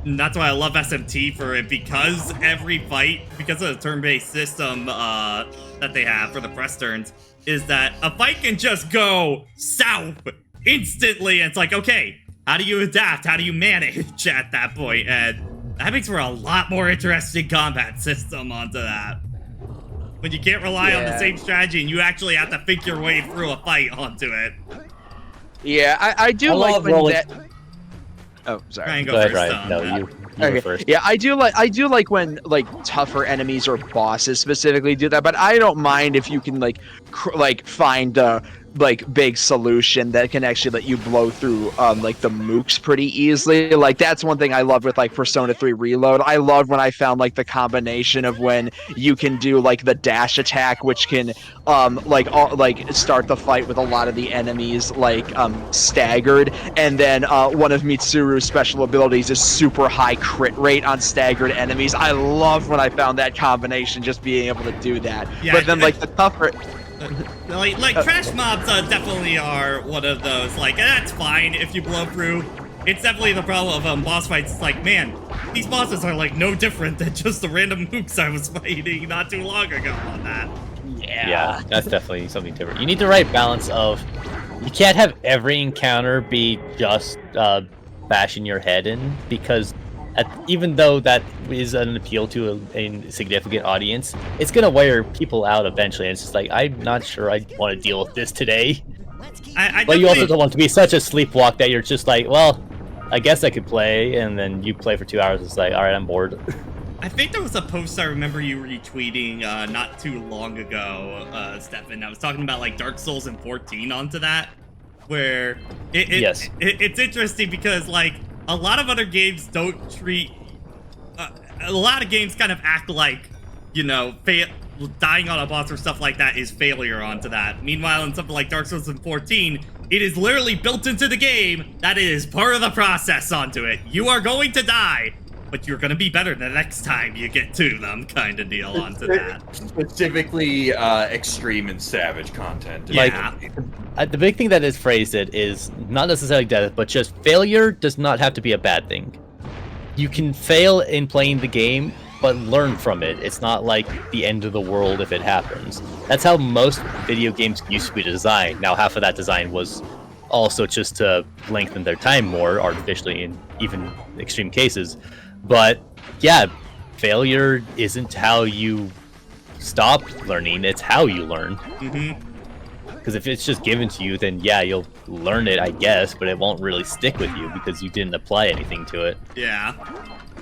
That's why I love SMT for it, because every fight, because of the turn-based system that they have for the press turns, is that a fight can just go south instantly. And it's like, okay, how do you adapt? How do you manage at that point? And that makes for a lot more interesting combat system onto that. When you can't rely on the same strategy and you actually have to think your way through a fight onto it. Yeah, I do I like love when rolling- that. Oh, sorry. Try and Go go ahead, first, Ryan. No, Matt. you were Okay. first. Yeah, I do like when like tougher enemies or bosses specifically do that, but I don't mind if you can like find like big solution that can actually let you blow through like the mooks pretty easily. Like that's one thing I love with like Persona 3 Reload. I love when I found like the combination of when you can do like the dash attack, which can like start the fight with a lot of the enemies like staggered, and then one of Mitsuru's special abilities is super high crit rate on staggered enemies. I love when I found that combination, just being able to do that. Yeah, but then like the tougher like trash mobs definitely are one of those. Like, that's fine if you blow through. It's definitely the problem of boss fights. It's like, man, these bosses are like no different than just the random mooks I was fighting not too long ago on that. Yeah, that's definitely something different. You need the right balance of, you can't have every encounter be just bashing your head in, because even though that is an appeal to a significant audience, it's gonna wear people out eventually. And it's just like, I'm not sure I want to deal with this today. But you also don't want to be such a sleepwalk that you're just like, well, I guess I could play, and then you play for 2 hours. It's like, all right, I'm bored. I think there was a post I remember you retweeting not too long ago, Stefan. I was talking about like Dark Souls and 14 onto that, where it's interesting because like a lot of other games don't treat a lot of games kind of act like, you know, dying on a boss or stuff like that is failure onto that. Meanwhile, in something like Dark Souls and 14, it is literally built into the game that it is part of the process onto it. You are going to die, but you're going to be better the next time you get to them, kind of deal onto that. Specifically, extreme and savage content. Yeah. Like, the big thing that is phrased it is not necessarily death, but just failure does not have to be a bad thing. You can fail in playing the game, but learn from it. It's not like the end of the world if it happens. That's how most video games used to be designed. Now, half of that design was also just to lengthen their time more artificially in even extreme cases. But yeah, failure isn't how you stop learning, it's how you learn. Because if it's just given to you, then yeah, you'll learn it, I guess, but it won't really stick with you because you didn't apply anything to it. Yeah.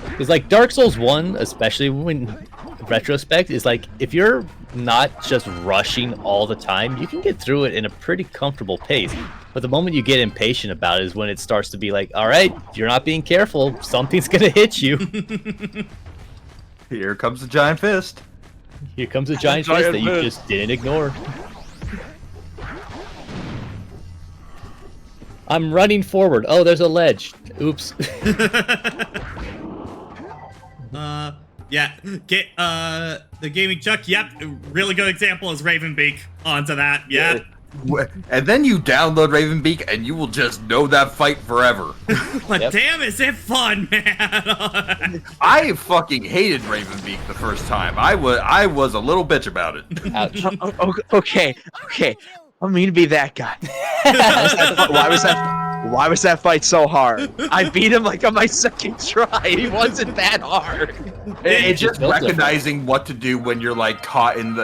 Because like Dark Souls 1, especially when retrospect, is like, if you're not just rushing all the time, you can get through it in a pretty comfortable pace. But the moment you get impatient about it is when it starts to be like, all right, you're not being careful, something's gonna hit you. Here comes the giant fist. Here comes a giant fist that you just didn't ignore. I'm running forward. Oh, there's a ledge. Oops. Yeah, get the gaming Chuck. Yep, really good example is Ravenbeak onto that. Yeah. And then you download Ravenbeak, and you will just know that fight forever. But damn, is it fun, man? I fucking hated Ravenbeak the first time. I was a little bitch about it. Ouch. Okay. I don't mean to be that guy. Why was that fight so hard? I beat him like on my second try. He wasn't that hard. It's just recognizing what to do when you're like caught in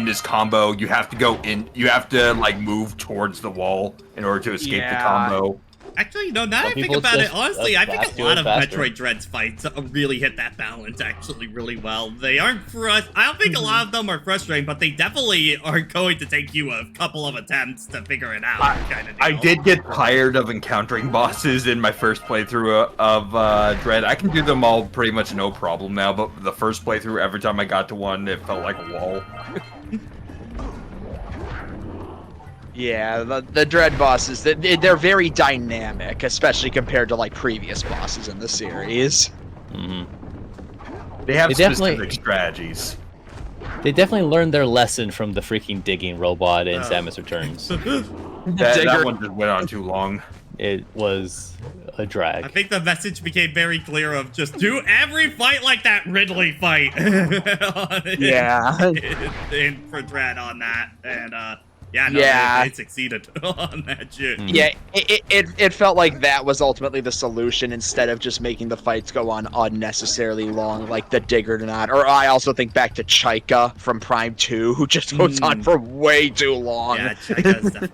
this combo. You have to go in. You have to like move towards the wall in order to escape the combo. Actually, no, now I think about it, honestly, I think a lot of Metroid Dread's fights really hit that balance actually really well. They aren't I don't think a lot of them are frustrating, but they definitely are going to take you a couple of attempts to figure it out, kind of deal. I did get tired of encountering bosses in my first playthrough of Dread. I can do them all pretty much no problem now, but the first playthrough, every time I got to one, it felt like a wall. Yeah, the Dread bosses, they're very dynamic, especially compared to like previous bosses in the series. They have specific strategies. They definitely learned their lesson from the freaking digging robot in Samus Returns. that one just went on too long. It was a drag. I think the message became very clear of just do every fight like that Ridley fight. Yeah. For Dread on that, and they succeeded on that shit. Yeah, it felt like that was ultimately the solution instead of just making the fights go on unnecessarily long, like the Digger Knot. Or I also think back to Chaika from Prime 2, who just goes on for way too long. Yeah, Chaika's definitely.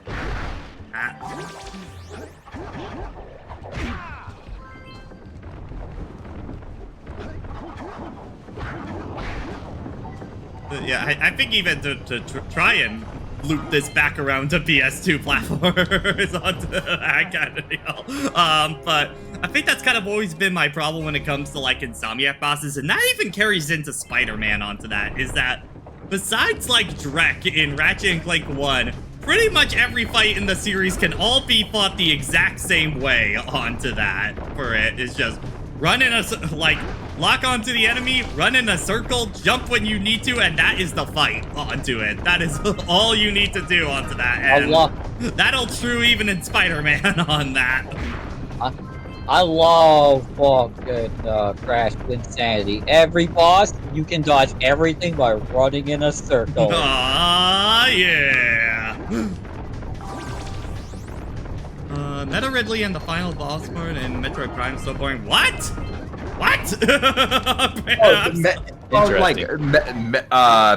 Yeah, I think even to try and loop this back around to PS2 platforms onto that kind of deal. But I think that's kind of always been my problem when it comes to like Insomniac bosses, and that even carries into Spider-Man onto that, is that besides like Drek in Ratchet and Clank 1, pretty much every fight in the series can all be fought the exact same way onto that. For it is just run in a, like, lock onto the enemy, run in a circle, jump when you need to, and that is the fight onto it. That is all you need to do onto that. And that'll true even in Spider-Man on that. I love fucking Crash Insanity. Every boss, you can dodge everything by running in a circle. Ah, yeah. Meta Ridley and the final boss part in Metroid Prime so boring. What? What?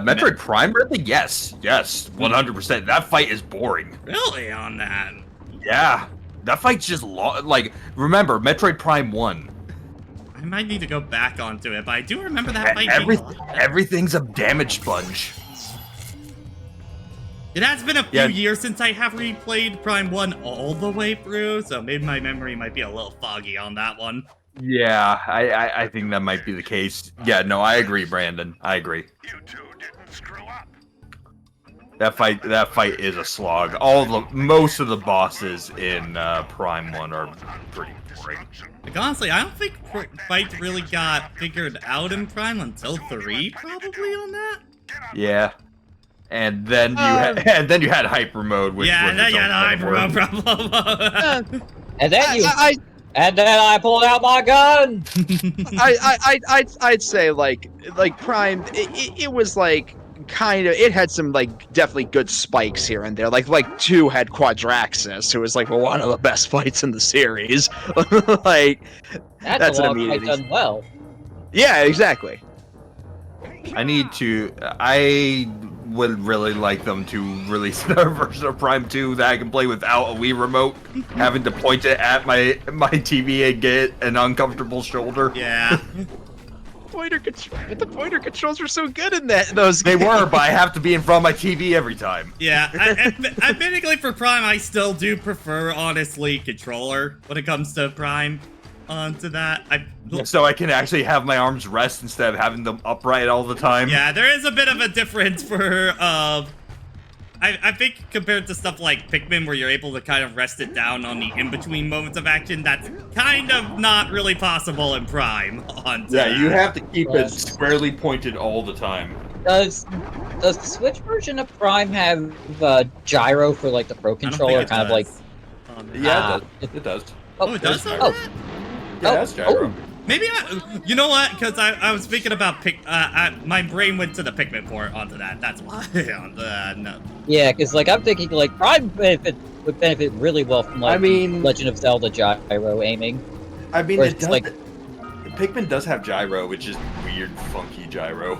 Metroid Prime Ridley? Yes, 100%. That fight is boring. Really on that? Yeah, that fight's just like, remember Metroid Prime 1. I might need to go back onto it, but I do remember that fight being a lot better. Everything's a damage sponge. It has been a few years since I have replayed Prime 1 all the way through, so maybe my memory might be a little foggy on that one. Yeah, I think that might be the case. Yeah, no, I agree, Brandon. I agree. You two didn't screw up. That fight is a slog. Most of the bosses in Prime 1 are pretty boring. Like, honestly, I don't think fights really got figured out in Prime until 3, probably on that. Yeah. And then you had hyper mode, which was then you had a hyper mode problem. and then I pulled out my gun. I'd say like Prime. It was like kind of, it had some like definitely good spikes here and there. Like 2 had Quadraxis, who was like one of the best fights in the series. Like that's a an long immediate. fight done well. Yeah, exactly. I would really like them to release a version of Prime 2 that I can play without a Wii remote, having to point it at my TV and get an uncomfortable shoulder. Yeah. The pointer controls were so good in those They games. were, but I have to be in front of my TV every time. Yeah, admittedly for Prime, I still do prefer, honestly, controller when it comes to Prime. Onto that, so I can actually have my arms rest instead of having them upright all the time. Yeah, there is a bit of a difference for, I think compared to stuff like Pikmin, where you're able to kind of rest it down on the in-between moments of action, that's kind of not really possible in Prime. You have to keep it squarely pointed all the time. Does the Switch version of Prime have gyro for like the Pro controller? Kind of like. Yeah, it does. Oh, it does. Yeah, that's gyro. Maybe you know what? Because I was thinking about my brain went to the Pikmin port onto that. That's why. No. Yeah, because like I'm thinking like Prime would benefit really well from like Legend of Zelda gyro aiming. I mean, it does. Like, Pikmin does have gyro, which is weird, funky gyro.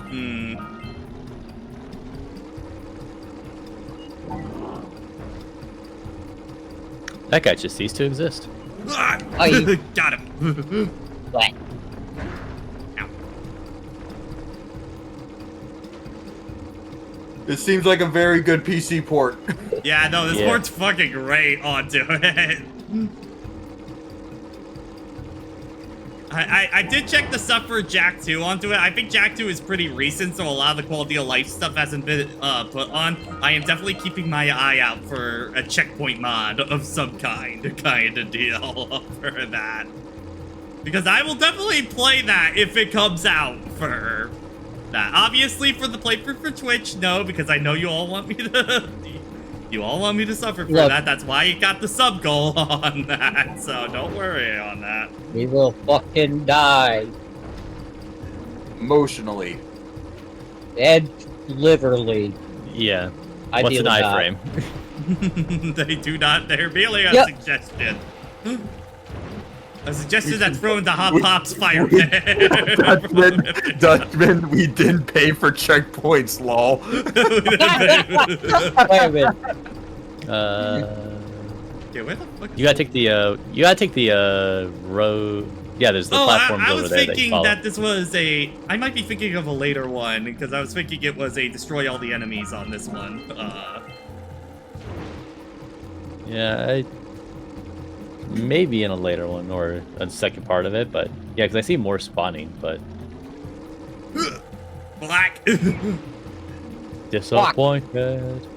That guy just ceased to exist. Got him. What? It seems like a very good PC port. Yeah, no, this port's fucking great onto it. I did check the stuff for Jak 2 onto it. I think Jak 2 is pretty recent, so a lot of the quality of life stuff hasn't been put on. I am definitely keeping my eye out for a checkpoint mod of some kind of deal for that. Because I will definitely play that if it comes out for that. Obviously, for the playthrough for Twitch, no, because I know you all want me to... You all want me to suffer for that. That's why you got the sub goal on that. So don't worry on that. We will fucking die. Emotionally. And literally. Yeah. What's an iframe? They do not. They're merely a suggestion. A suggestion that's thrown the Hot Pops fire pit. Dutchman, we didn't pay for checkpoints, lol. Wait a minute. Yeah, where the fuck? You gotta take the road. Yeah, there's the platforms over there. I was thinking that this was I might be thinking of a later one because I was thinking it was a destroy all the enemies on this one. Yeah, maybe in a later one or a second part of it, but yeah, because I see more spawning, but Black. disappointed.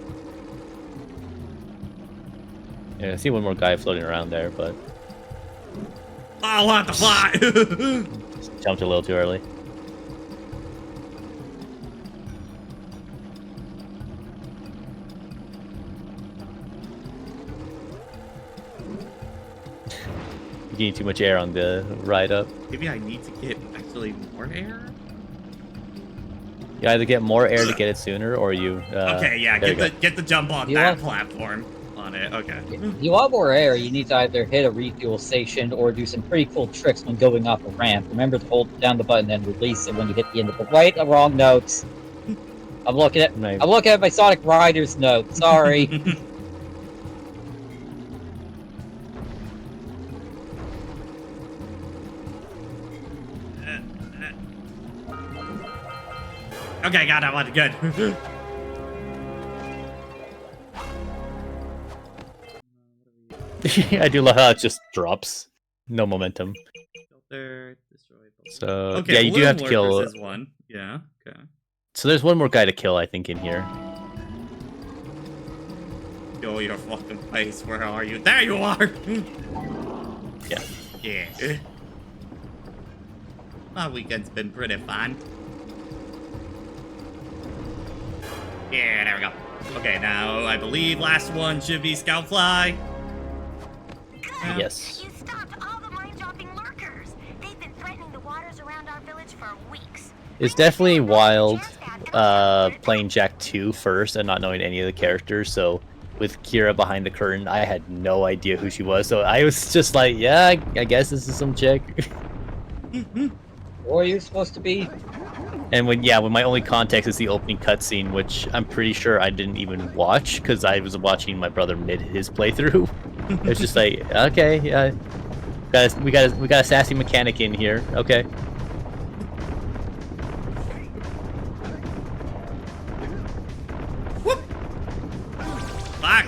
Yeah, I see one more guy floating around there, but I want to fly. just jumped a little too early. You're getting too much air on the ride up. Maybe I need to get actually more air. You either get more air to get it sooner, or you. Okay, yeah, there you get the jump on You that want- platform on it. Okay. If you want more air, you need to either hit a refuel station or do some pretty cool tricks when going off a ramp. Remember to hold down the button and release it when you hit the end of the. Wait, the wrong notes. I'm looking at my Sonic Riders note. Sorry. Okay, got that one. Good. I do love how it just drops. No momentum. Filter, destroy. So Okay, yeah, you do have to kill. Is one. Yeah. Okay. So there's one more guy to kill, I think, in here. Go your fucking place. Where are you? There you are. Yeah. Yeah. My weekend's been pretty fun. Yeah, there we go. Okay, now I believe last one should be Scoutfly. Yes. You stopped all the mind-dropping lurkers. They've been threatening the waters around our village for weeks. It's definitely wild playing Jak 2 first and not knowing any of the characters. So with Kira behind the curtain, I had no idea who she was. So I was just like, yeah, I guess this is some chick. Who are you supposed to be? And when my only context is the opening cutscene, which I'm pretty sure I didn't even watch because I was watching my brother mid his playthrough. It's just like, okay, yeah, we got a sassy mechanic in here. Okay. Whoop. Fuck.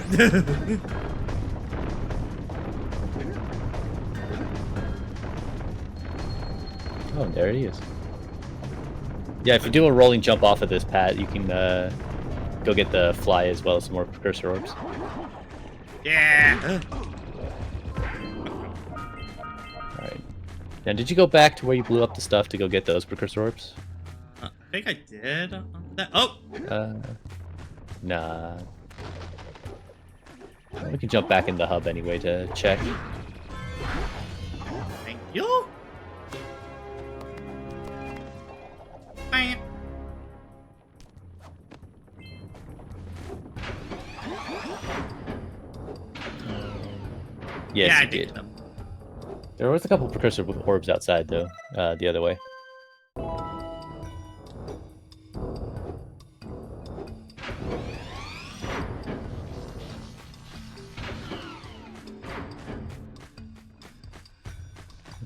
Oh, there he is. Yeah, if you do a rolling jump off of this, Pat, you can go get the fly as well as some more precursor orbs. Yeah. Alright. Now, did you go back to where you blew up the stuff to go get those precursor orbs? I think I did. Oh. Nah. We can jump back in the hub anyway to check. Thank you. Bam. Yes, yeah, I you did. them. There was a couple precursor orbs outside, though, the other way.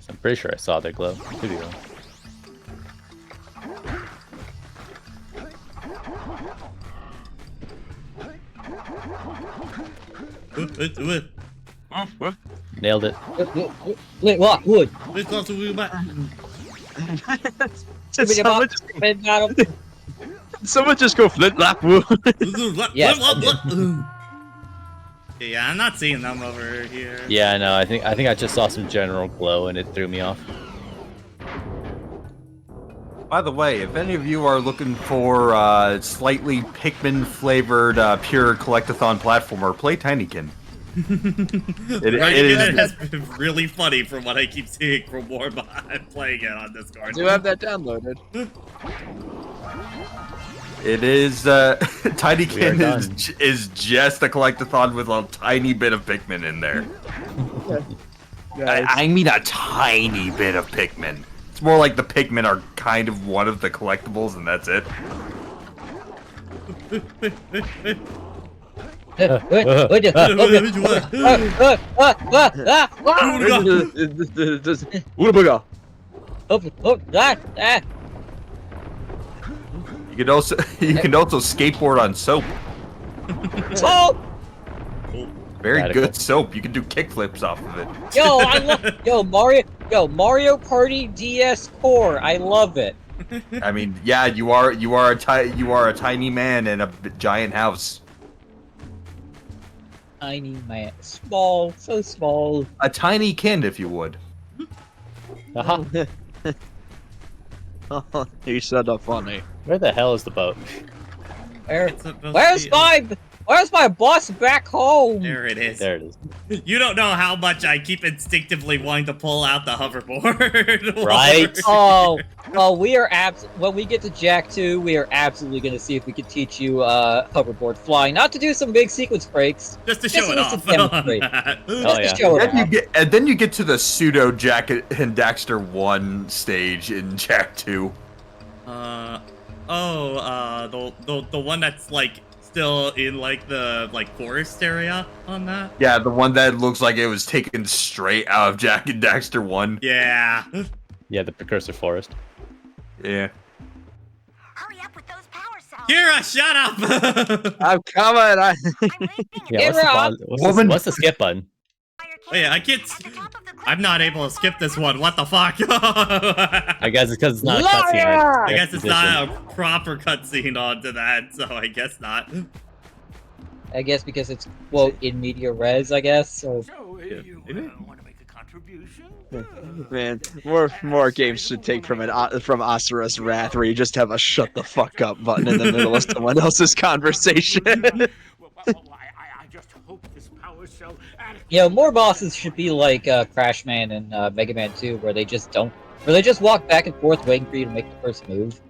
I'm pretty sure I saw their glow. Could be wrong. Nailed it. What? Wood. Someone just go flip flap woo. Yes. Yeah, I'm not seeing them over here. Yeah, I know. I think I just saw some general glow and it threw me off. By the way, if any of you are looking for slightly Pikmin-flavored pure collectathon platformer, play Tinykin. It has been really funny from what I keep seeing from Warbot playing it on Discord. I do have that downloaded. It is Tinykin is just a collectathon with a tiny bit of Pikmin in there. I mean a tiny bit of Pikmin. It's more like the Pikmin are kind of one of the collectibles, and that's it. You can also skateboard on soap. Oh! Very Radical. good soap. You can do kickflips off of it. Yo, I love Mario Party DS Core. I love it. I mean, yeah, you are a tiny man in a giant house. Tiny man, small, so small. A tiny kind, if you would. Uh-huh. He said a funny. Where the hell is the boat? Where's my boss back home? There it is. There it is. You don't know how much I keep instinctively wanting to pull out the hoverboard. Right? Oh, when we get to Jak 2, we are absolutely going to see if we can teach you hoverboard flying. Not to do some big sequence breaks. Just to show it off. Demonstrate. Oh, Just yeah. to show it off. Then you get to the pseudo Jak and Daxter 1 stage in Jak 2. The one that's like still in like the forest area on that. Yeah, the one that looks like it was taken straight out of Jak and Daxter 1. Yeah. Yeah, the Precursor Forest. Yeah. Hurry up with those power cells. Kira, shut up! I'm coming. I'm leaving Yeah, what's the skip button? Wait, I can't. I'm not able to skip this one. What the fuck? I guess it's because it's not a cutscene. I guess it's not a proper cutscene onto that, so I guess not. I guess because it's, quote, in media res, I guess. So You want to make a contribution? Man, more games should take from Asura's Wrath, where you just have a shut the fuck up button in the middle of someone else's conversation. I just hope this power cell. more bosses should be like Crash Man and Mega Man 2, where they just walk back and forth waiting for you to make the first move.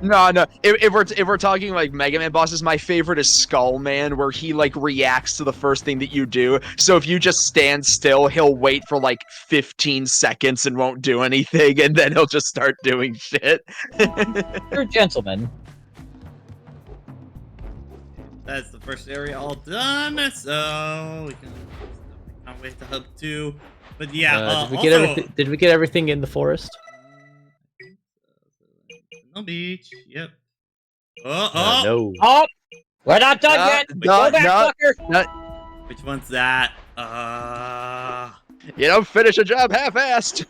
No. If we're talking like Mega Man bosses, my favorite is Skull Man, where he like reacts to the first thing that you do. So if you just stand still, he'll wait for like 15 seconds and won't do anything, and then he'll just start doing shit. You're a gentleman. That's the first area all done, so we can't wait to Hub 2. But yeah, did we get everything in the forest? No beach. Yep. No. Oh, we're not done yet. Go back, fucker. Which one's that? You don't finish a job half-assed.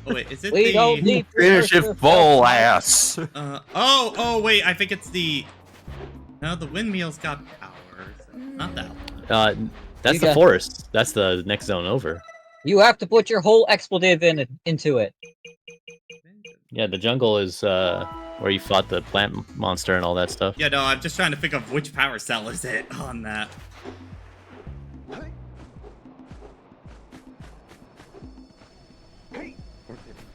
Oh wait, is it We don't need Finish it full ass. Wait, I think it's the. No, the windmill's got power. So not that one. That's the forest. That's the next zone over. You have to put your whole expletive into it. Yeah, the jungle is where you fought the plant monster and all that stuff. Yeah, no, I'm just trying to think of which power cell is it on that. What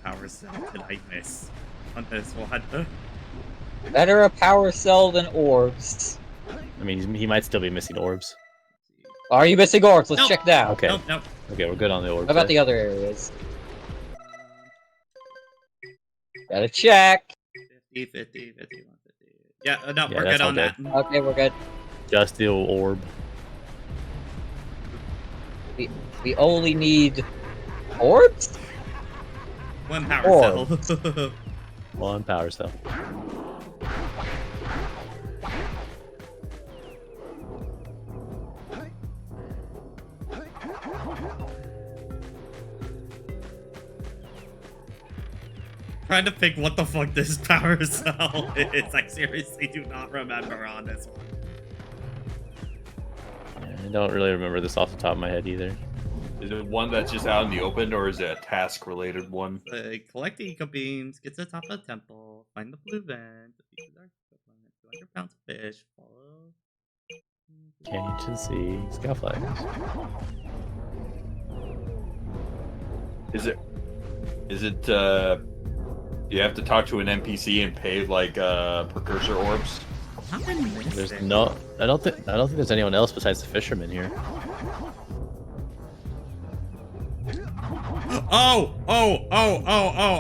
power cell did I miss on this one? Better a power cell than orbs. I mean, he might still be missing orbs. Are you missing orbs? Let's Nope. check that. Okay. Nope. Okay, we're good on the orbs. How about the other areas? Gotta check. 50. Yeah, no, Yeah, we're that's good on all that. Okay, we're good. Just the orb. We only need orbs? One power Orbs. cell. One power cell. Trying to think what the fuck this power cell is. I seriously do not remember on this one. I don't really remember this off the top of my head either. Is it one that's just out in the open, or is it a task-related one? Collect the eco beams, get to the top of the temple, find the blue vent, defeat the dark equipment, 200 pounds of fish, follow. Canyon to the sea, scout flags. Is it you have to talk to an NPC and pay like precursor orbs? There's no. I don't think there's anyone else besides the fisherman here. Oh!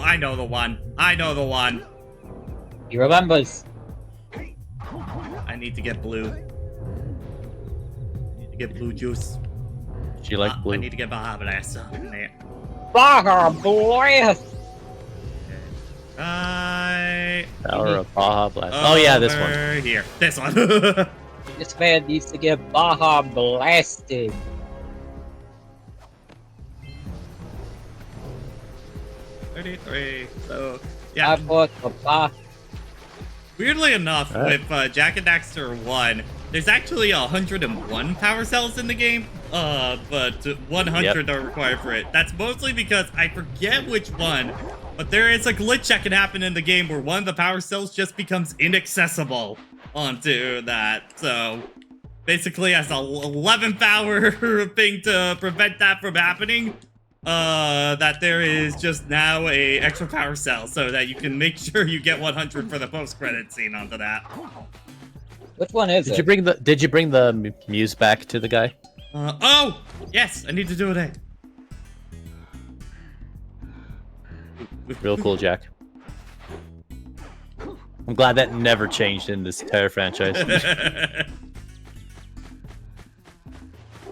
I know the one. He remembers. I need to get blue. Blue juice. Do you like blue? I need to get Baja Blast on there. Baja Blast! Right. Power of Baja Blast. Oh yeah, this one. Here. This one. This man needs to get Baja blasted. $33. So yeah. I bought the Baja. Weirdly enough, All right. with Jak and Daxter 1, there's actually 101 power cells in the game, but 100 are required for it. That's mostly because I forget which one, but there is a glitch that can happen in the game where one of the power cells just becomes inaccessible onto that. So basically, as an 11 power thing to prevent that from happening, that there is just now a extra power cell so that you can make sure you get 100 for the post-credit scene onto that. Which one is Did it? you bring the muse back to the guy? Oh! Yes, I need to do it today. Real cool, Jack. I'm glad that never changed in this entire franchise.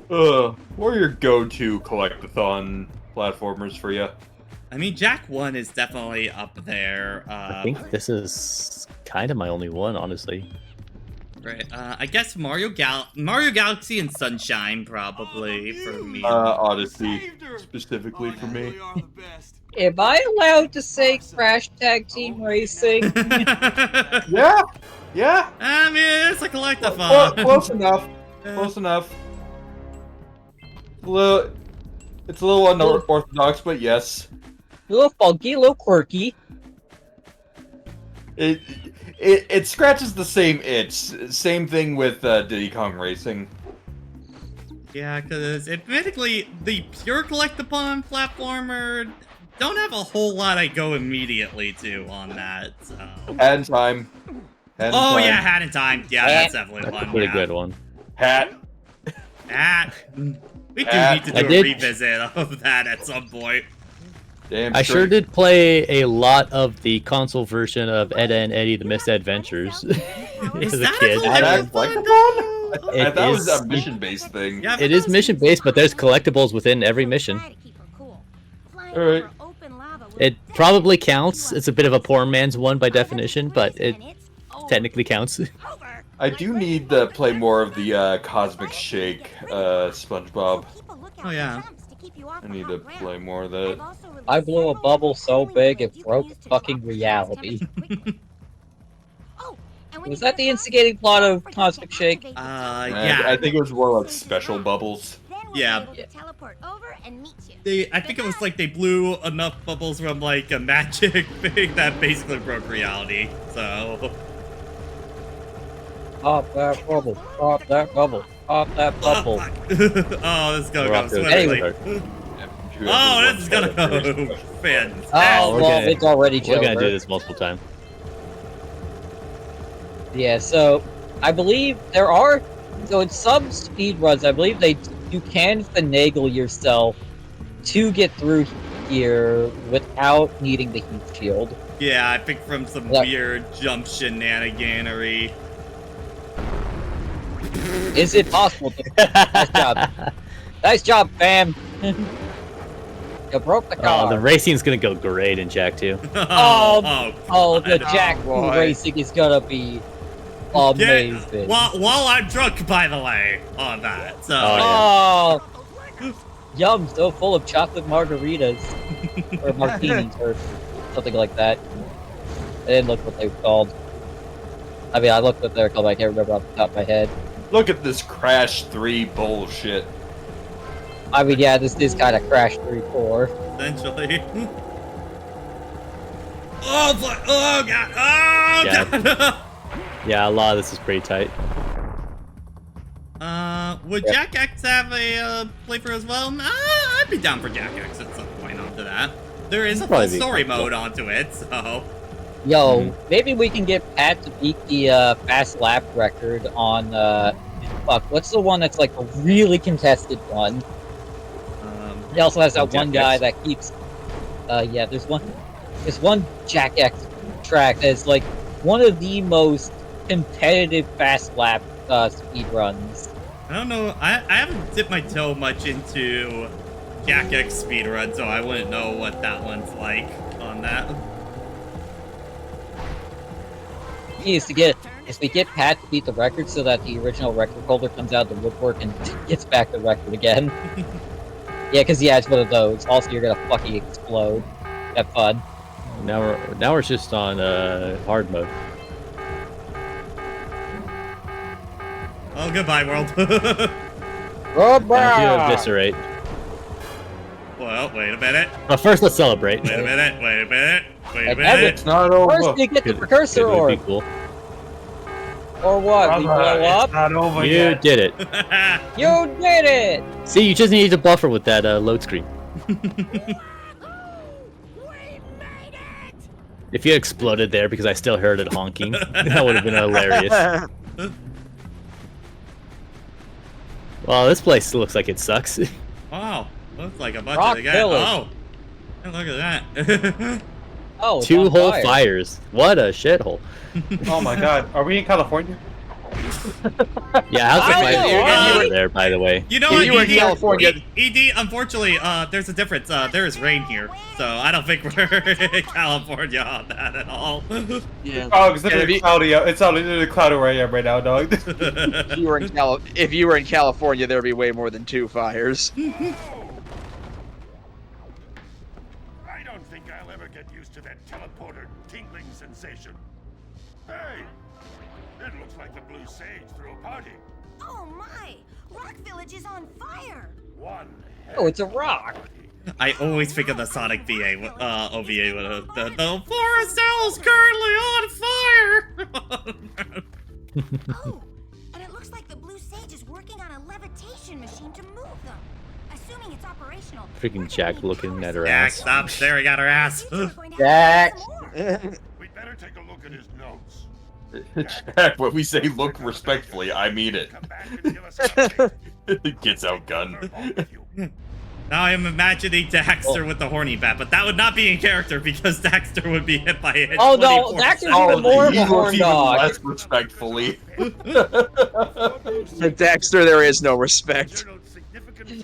What are your go-to collectathon platformers for you? I mean, Jak 1 is definitely up there. I think this is kind of my only one, honestly. Right. I guess Mario Galaxy and Sunshine probably for me. Odyssey, specifically for me. Am I allowed to say Crash Tag Team Racing? Yeah, yeah. I mean, it's a collectathon. Close enough. Close enough. It's a little unorthodox, but yes. A little funky, a little quirky. It scratches the same itch. Same thing with Diddy Kong Racing. Yeah, because admittedly, the pure collectathon platformer don't have a whole lot I go immediately to on that. So. Hat in Time. Oh yeah, Hat in Time. Yeah, that's definitely That's one. a pretty Yeah. good one. Hat. Hat. We do Hat. need to do I a did- revisit of that at some point. Damn I sure straight. did play a lot of the console version of Ed and Eddie the Misadventures Is as a that kid. a That's collectathon? like though? I thought it was is- a mission-based thing. Yeah, It is mission based, but there's collectibles within every mission. Alright. It probably counts. It's a bit of a poor man's one by definition, but it technically counts. I do need to play more of the Cosmic Shake SpongeBob. Oh yeah. I need to play more of that. I blew a bubble so big it broke fucking reality. Was that the instigating plot of Cosmic Shake? Yeah. I think it was more like special bubbles. Yeah. I think it was like they blew enough bubbles from like a magic thing that basically broke reality. So. Pop that bubble, pop that bubble, pop that bubble. Oh, this is gonna We're go off to a swimmingly. good start. Oh, this is gonna go fantastic. Oh, we're well, gonna- it's already We're gonna Joker. do this multiple times. Yeah, so I believe there are. So in some speedruns, I believe you can finagle yourself to get through here without needing the heat shield. Yeah, I think from some Yeah. weird jump shenaniganery. Is it possible? Nice job. Nice job, fam. You broke the car. The racing's gonna go great in Jak 2. Oh, the God. Jak boy. racing is gonna be amazing. While I'm drunk, by the way, on that. So. Oh, Oh, yum! So full of chocolate margaritas or martinis or something like that. I didn't look what they were called. I mean, I looked what they were called. But I can't remember off the top of my head. Look at this Crash 3 bullshit. I mean, yeah, this is kind of Crash 3-4. Essentially. Oh, oh god! Oh Yeah. god! Yeah, a lot of this is pretty tight. Would Yeah. Jak X have a playthrough as well? I'd be down for Jak X at some point onto that. There is a full Probably be story fun. mode onto it, so. Yo, maybe we can get Pat to beat the fast lap record on fuck. What's the one that's like a really contested one? He also has that Jak one guy X? that keeps. Yeah, there's one Jak X track that's like one of the most competitive fast lap speed runs. I don't know. I haven't dipped my toe much into Jak X speedrun, so I wouldn't know what that one's like on that. He needs to get is we get Pat to beat the record so that the original record holder comes out of the woodwork and gets back the record again. Yeah, because it's one of those. Also, you're gonna fucking explode. Have fun. Now we're just on hard mode. Oh, goodbye, world. Goodbye! Now do eviscerate. Well, wait a minute. But first, let's celebrate. Wait a minute. Wait a minute. Wait a And minute. It's not over. First, we get the precursor It would orb. be cool. Or what? We blow up? It's not over You yet. did it. You did it! See, you just needed to buffer with that load screen. If you exploded there because I still heard it honking, that would have been hilarious. Well, this place looks like it sucks. Wow. Looks like a bunch Rock of guys. Village. Oh. Hey, look at that. Oh, it's Two on whole fire. fires. What a shithole. Oh my god. Are we in California? Yeah, how's the I fire know, over there, by the way? You know If what, you were in ED, California- ED, unfortunately, there's a difference. There is rain here, so I don't think we're in California on that at all. Yeah. Oh, because Yeah, it's cloudy. It's literally cloudy where I am right now, dog. If you were in California, there'd be way more than 2 fires. I don't think I'll ever get used to that teleporter tingling sensation. Hey, it looks like the Blue Sage threw a party. Oh my! Rock Village is on fire! One. Oh, it's a rock. I always think of the Sonic VA, OVA with the forest cells currently on fire. Oh, and it looks like the Blue Sage is working on a levitation machine to move them. Assuming it's operational. Freaking Jack looking at her Jack, ass. stop! There, we got her ass. Jack. We'd better take a look at his notes. Jack, when we say look respectfully, I mean it. Come back and give us an update. It gets outgunned. All of you. Now I'm imagining Daxter with the horny bat, but that would not be in character because Daxter would be hit by it. Oh no, Daxter's even more of he a looks horn even dog. less respectfully. For Daxter, there is no respect.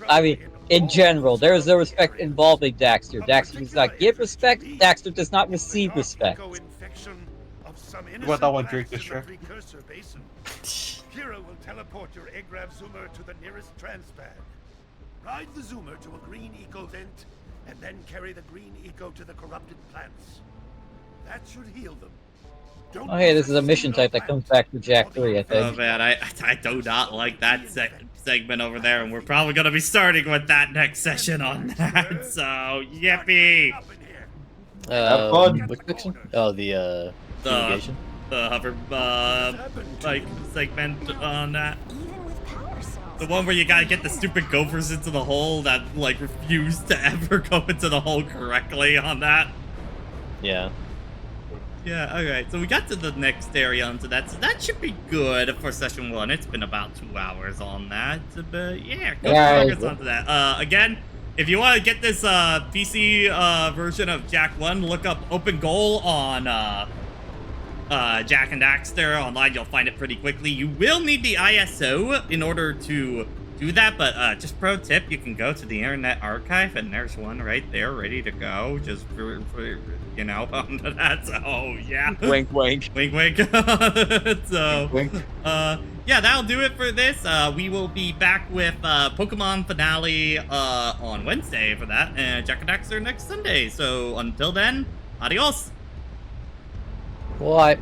I mean, in general, there is no respect involving Daxter. Daxter does not give respect, Daxter does not receive respect. What that one drink this year? Precursor basin. Kira will teleport your Eggrav Zoomer to the nearest transpad. Ride the Zoomer to a green eco vent, and then carry the green eco to the corrupted plants. That should heal them. Don't Oh hey, this is a mission type that comes back to Jack 3, I Oh think. man, I do not like that segment over there, and we're probably gonna be starting with that next session on that. So yippee! up in here. Have fun. Which section? Oh, the fumigation. The hover like segment on that. Even with power cells. The one where you gotta get the stupid gophers into the hole that like refuse to ever go into the hole correctly on that. Yeah. Yeah, alright, so we got to the next area onto that, so that should be good for session 1. It's been about 2 hours on that, but yeah, good progress onto that. Again, if you want to get this PC version of Jak 1, look up OpenGOAL on Jak and Daxter online. You'll find it pretty quickly. You will need the ISO in order to do that, but just pro tip, you can go to the Internet Archive, and there's one right there ready to go, just for you know, onto that, so yeah. Wink, wink. Wink, wink. So, yeah, that'll do it for this. We will be back with Pokemon Finale on Wednesday for that, and Jak and Daxter next Sunday. So, until then, adios! What?